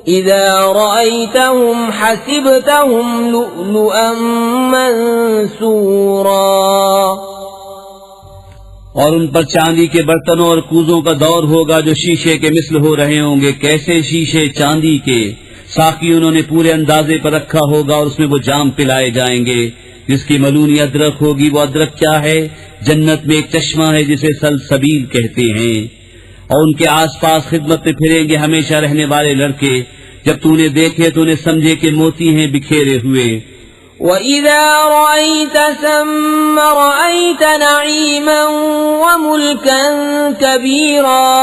إذا رأيتهم حسبتهم لؤلؤا منثورا। और उन पर चांदी के बर्तनों और कूजों का दौर होगा जो शीशे के मिसल हो रहे होंगे। कैसे शीशे चांदी के, साकी उन्होंने पूरे अंदाजे पर रखा होगा और उसमें वो जाम पिलाए जाएंगे जिसकी मलूनी अदरक होगी। वो अदरक क्या है? जन्नत में एक चश्मा है जिसे सलसबील कहते हैं। और उनके आसपास खिदमत में फिरेंगे हमेशा रहने वाले लड़के। जब तू उन्हें देखे तो उन्हें समझे कि मोती हैं बिखेरे हुए। وَإِذَا رَأَيْتَ ثَمَّ رَأَيْتَ نَعِيمًا وَمُلْكًا كَبِيرًا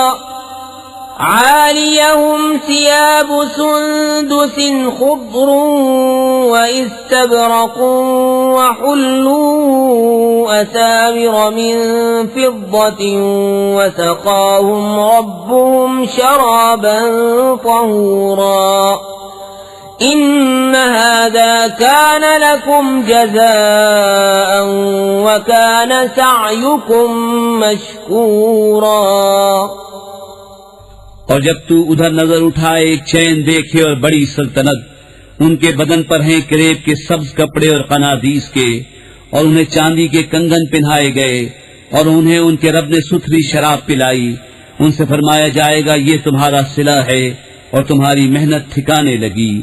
عَالِيَهُمْ ثِيَابُ سُندُسٍ خُضْرٌ وَإِسْتَبْرَقٌ وَحُلُّوا أَسَاوِرَ مِن فِضَّةٍ وَسَقَاهُمْ رَبُّهُمْ شَرَابًا طَهُورًا إن هذا كان لكم جزاء وكان سعيكم مشكورا। और जब तू उधर नजर उठाए एक चैन देखे और बड़ी सल्तनत, उनके बदन पर हैं करेब के सब्ज कपड़े और कनादीस के, और उन्हें चांदी के कंगन पहनाए गए, और उन्हें उनके रब ने सुथरी शराब पिलाई। उनसे फरमाया जाएगा ये तुम्हारा सिला है और तुम्हारी मेहनत ठिकाने लगी।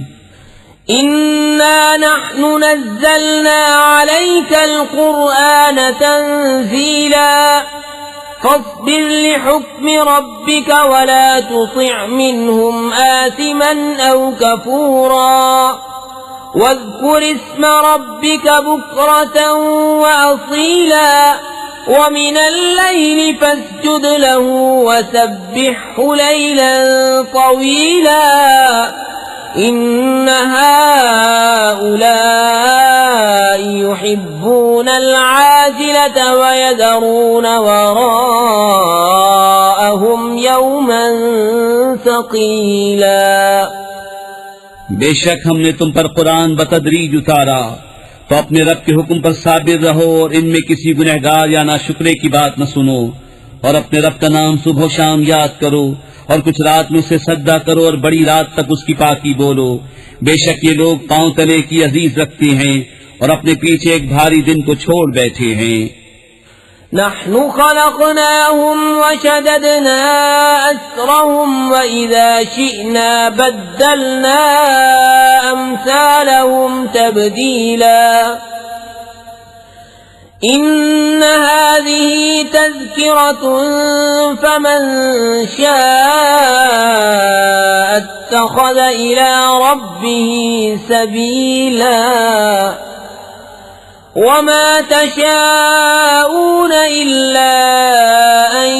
إنا نحن نزلنا عليك القرآن تنزيلا فاصبر لحكم ربك ولا تطع منهم آثما أو كفورا واذكر اسم ربك بكرة وأصيلا ومن الليل فاسجد له وسبحه ليلا طويلا إن هؤلاء يحبون العاجلة ويذرون وراءهم يوما ثقيلا। बेशक हमने तुम पर कुरान बतदरीज उतारा, तो अपने रब के हुक्म पर साबिर रहो और इनमें किसी गुनहगार या नाशुक्रे की बात न सुनो, और अपने रब का नाम सुबह शाम याद करो, और कुछ रात में उसे सजदा करो और बड़ी रात तक उसकी पाकी बोलो। बेशक ये लोग पांव तले की अजीज रखते हैं और अपने पीछे एक भारी दिन को छोड़ बैठे हैं। नहनु खलक़नाहुम वशददना अस्रहुम वइज़ा शिअना बद्दलना अम्सालहुम तब्दीला إن هذه تذكرة فمن شاء اتخذ إلى ربه سبيلا وما تشاءون إلا أن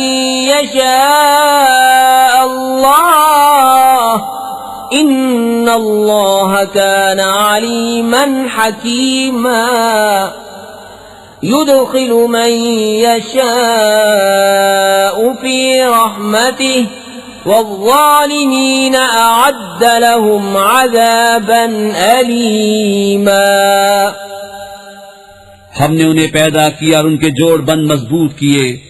يشاء الله إن الله كان عليما حكيما يدخل من يشاء في رحمته والظالمين أعد لهم عذابا أليما। हमने उन्हें पैदा किया और उनके जोड़ बंद मजबूत किए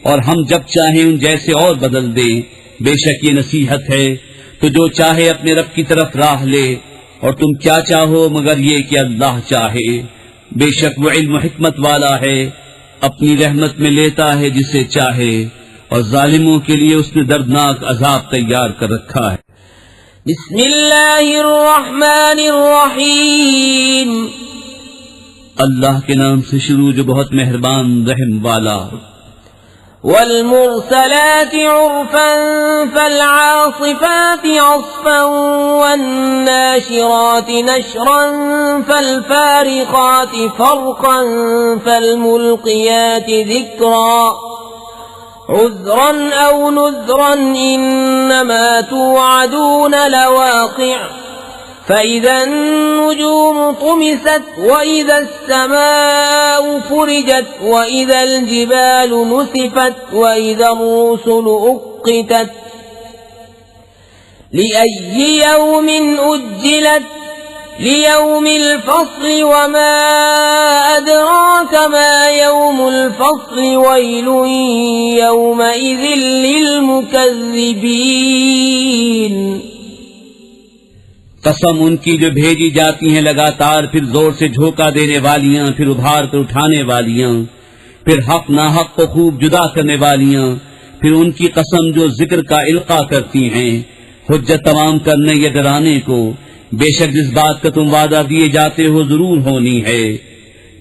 और हम जब चाहें उन जैसे और बदल दें। बेशक ये नसीहत है तो जो चाहे अपने रब की तरफ राह ले और तुम क्या चाहो मगर ये कि अल्लाह चाहे। बेशक वो इल्म हिकमत वाला है, अपनी रहमत में लेता है जिसे चाहे और जालिमों के लिए उसने दर्दनाक अजाब तैयार कर रखा है। बिस्मिल्लाहिर्रहमानिर्रहीम। अल्लाह के नाम से शुरू जो बहुत मेहरबान रहम वाला। वल्मुरसलाति उर्फन फलआसिफाति अस्फन वन्नाशिराति नशरन फलफारिकाति फरक़न फलमुल्क़ियाति ज़िक्रा उज़्रन औ नुज़्रन इन्नमा तुअदून लवाक़िअ فإذا النجوم طمست وإذا السماء فرجت وإذا الجبال نسفت وإذا الرسل أقتت لأي يوم أجلت ليوم الفصل وما أدراك ما يوم الفصل ويل يومئذ للمكذبين। कसम उनकी जो भेजी जाती हैं लगातार, फिर जोर से झोंका देने वालियां, फिर उभार कर उठाने वालियां, फिर हक नाहक को खूब जुदा करने वालियां, फिर उनकी कसम जो जिक्र का इल्का करती हैं हुज्जत तमाम करने या डराने को। बेशक जिस बात का तुम वादा दिए जाते हो जरूर होनी है।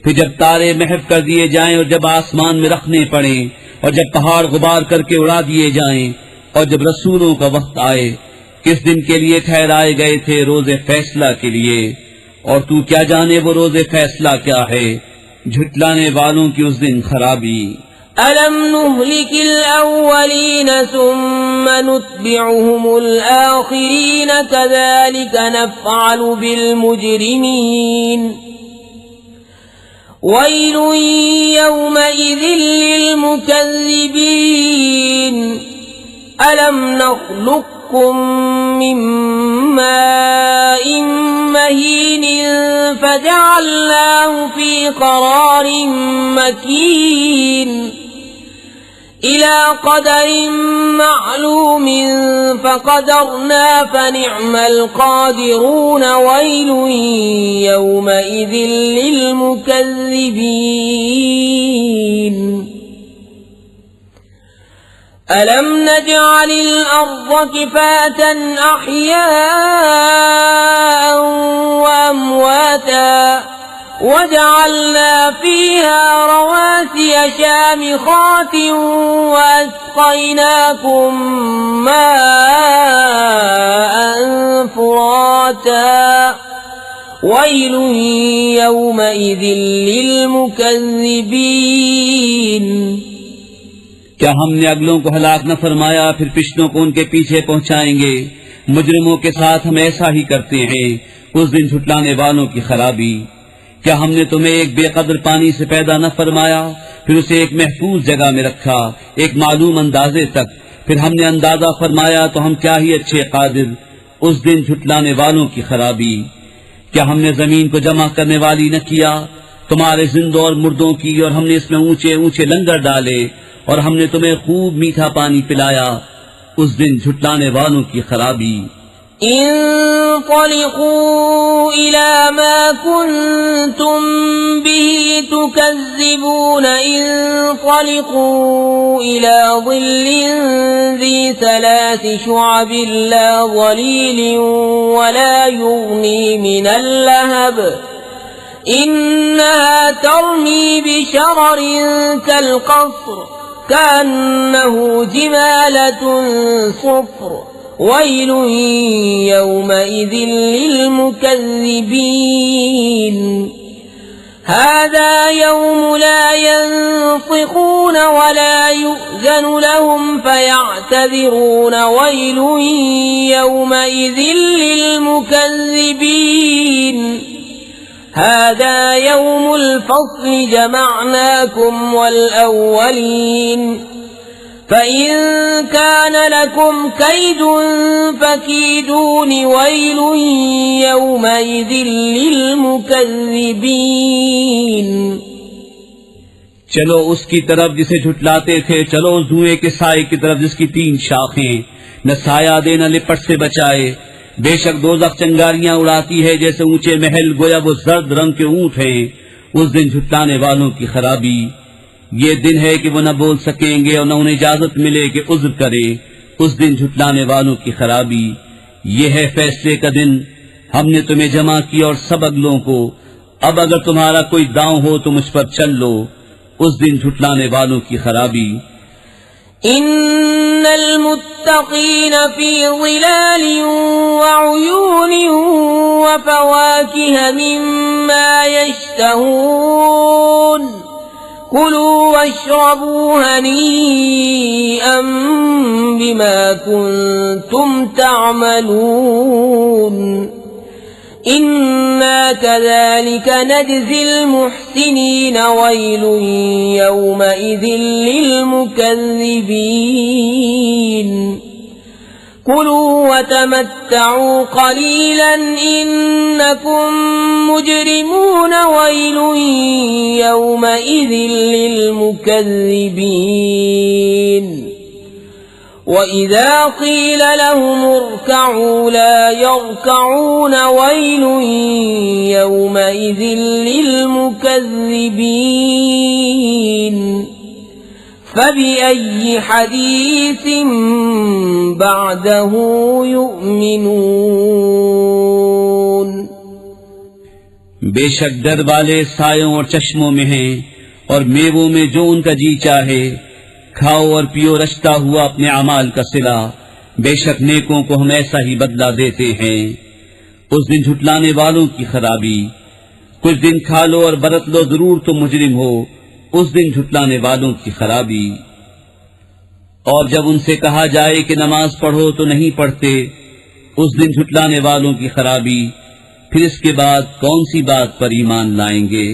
फिर जब तारे महव कर दिए जाएं और जब आसमान में रखने पड़े और जब पहाड़ गुबार करके उड़ा दिए जाएं और जब रसूलों का वक्त आए, किस दिन के लिए ठहराए गए थे? रोजे फैसला के लिए। और तू क्या जाने वो रोजे फैसला क्या है? झुटलाने वालों की उस दिन खराबी। अलम नुहलिकिल अव्वलीन सुम्मा नुत्बिउहुमुल आखिरीन कज़ालिका नफ़अलु बिल मुजरिमीन वैलुन यौमइज़िन लिल मुकज़्ज़िबीन। अलम नख़्लुक़कुम मिन माइन महीन फजअलनाहु फी क़रारिन मकीन इला क़दरिन मअलूमिन फ़क़दरना फ़निअमल क़ादिरून वैलुन यौमइज़िन लिलमुकज़्ज़िबीन। अलम नजअलिल अर्ज़ किफ़ातन अह्याअन व अम्वाता वजअलना फ़ीहा रवासिय शामिखातिन व अस्क़यनाकुम माअन फ़ुराता वैलुन यौमइज़िन लिलमुकज़्ज़िबीन। क्या हमने अगलों को हलाक न फरमाया, फिर पिछलों को उनके पीछे पहुंचाएंगे। मुजरिमों के साथ हम ऐसा ही करते हैं। उस दिन झुटलाने वालों की खराबी। क्या हमने तुम्हें एक बेकदर पानी से पैदा न फरमाया, फिर उसे एक महफूज जगह में रखा, एक मालूम अंदाजे तक, फिर हमने अंदाजा फरमाया तो हम क्या ही अच्छे कादिर। उस दिन झुटलाने वालों की खराबी। क्या हमने जमीन को जमा करने वाली न किया, तुम्हारे जिंदों और मुर्दों की, और हमने इसमें ऊंचे ऊंचे लंगर डाले और हमने तुम्हें खूब मीठा पानी पिलाया। उस दिन झुटलाने वालों की खराबी। इंतलिकू इला मा कुंतुम बिही तुकज़्ज़िबून इंतलिकू इला ज़िल्लिन ज़ी सलासी शुअबिन ला ज़लीलिन वला युग़नी मिनल लहब इन्नहा तर्मी बिशररिन कल्क़स्र कअन्नहु जिमालतुन सुफ़्र वैल यौमइज़िन लिलमुकज़्ज़िबीन। हाज़ा यौम ला यंतिक़ून वला युअज़नु लहुम फयअतज़िरून वैल यौमइज़िन लिलमुकज़्ज़िबीन। هذا يوم الفصل جمعناكم والأولين فإن كان لكم كيد فكيدون ويل يومئذ للمكذبين। चलो उसकी तरफ जिसे झुटलाते थे, चलो उस धुएं के साए की तरफ जिसकी 3 शाखें, न साया दे न लिपट से बचाए। बेशक दोज़ख चिंगारियां उड़ाती है जैसे ऊंचे महल, गोया वो जर्द रंग के ऊंट हैं। उस दिन झुटलाने वालों की खराबी। ये दिन है कि वो न बोल सकेंगे और न उन्हें इजाजत मिले कि उज्र करे। उस दिन झुटलाने वालों की खराबी। ये है फैसले का दिन, हमने तुम्हें जमा किया और सब अगलों को। अब अगर तुम्हारा कोई दांव हो तो मुझ पर चल लो। उस दिन झुटलाने वालों की खराबी। इन्नल मुत्तकीन फी ज़िलाल वअयून वफवाकिह मिम्मा यश्तहून कुलू वश्रबू हनीअम बिमा कुंतुम तअमलून इन्ना कज़ालिक नज्ज़िल मुहसिनीन वैल यौमइज़िन लिलमुकज़्ज़िबीन। कुलू वतमत्तऊ क़लीलन इन्नकुम मुजरिमून वैल यौमइज़िन लिलमुकज़्ज़िबीन। وإذا قيل لهم اركعوا لا يركعون ويل يومئذ للمكذبين فبأي حديث بعده يؤمنون। बेशक डर वाले सायों और चश्मों में हैं और मेवों में जो उनका जी चाहे। खाओ और पियो रचता हुआ अपने अमाल का सिला। बेशक नेकों को हम ऐसा ही बदला देते हैं। उस दिन झुटलाने वालों की खराबी। कुछ दिन खा लो और बरत लो, जरूर तुम मुजरिम हो। उस दिन झुटलाने वालों की खराबी। और जब उनसे कहा जाए कि नमाज पढ़ो तो नहीं पढ़ते, उस दिन झुटलाने वालों की खराबी। फिर इसके बाद कौन सी बात पर ईमान लाएंगे।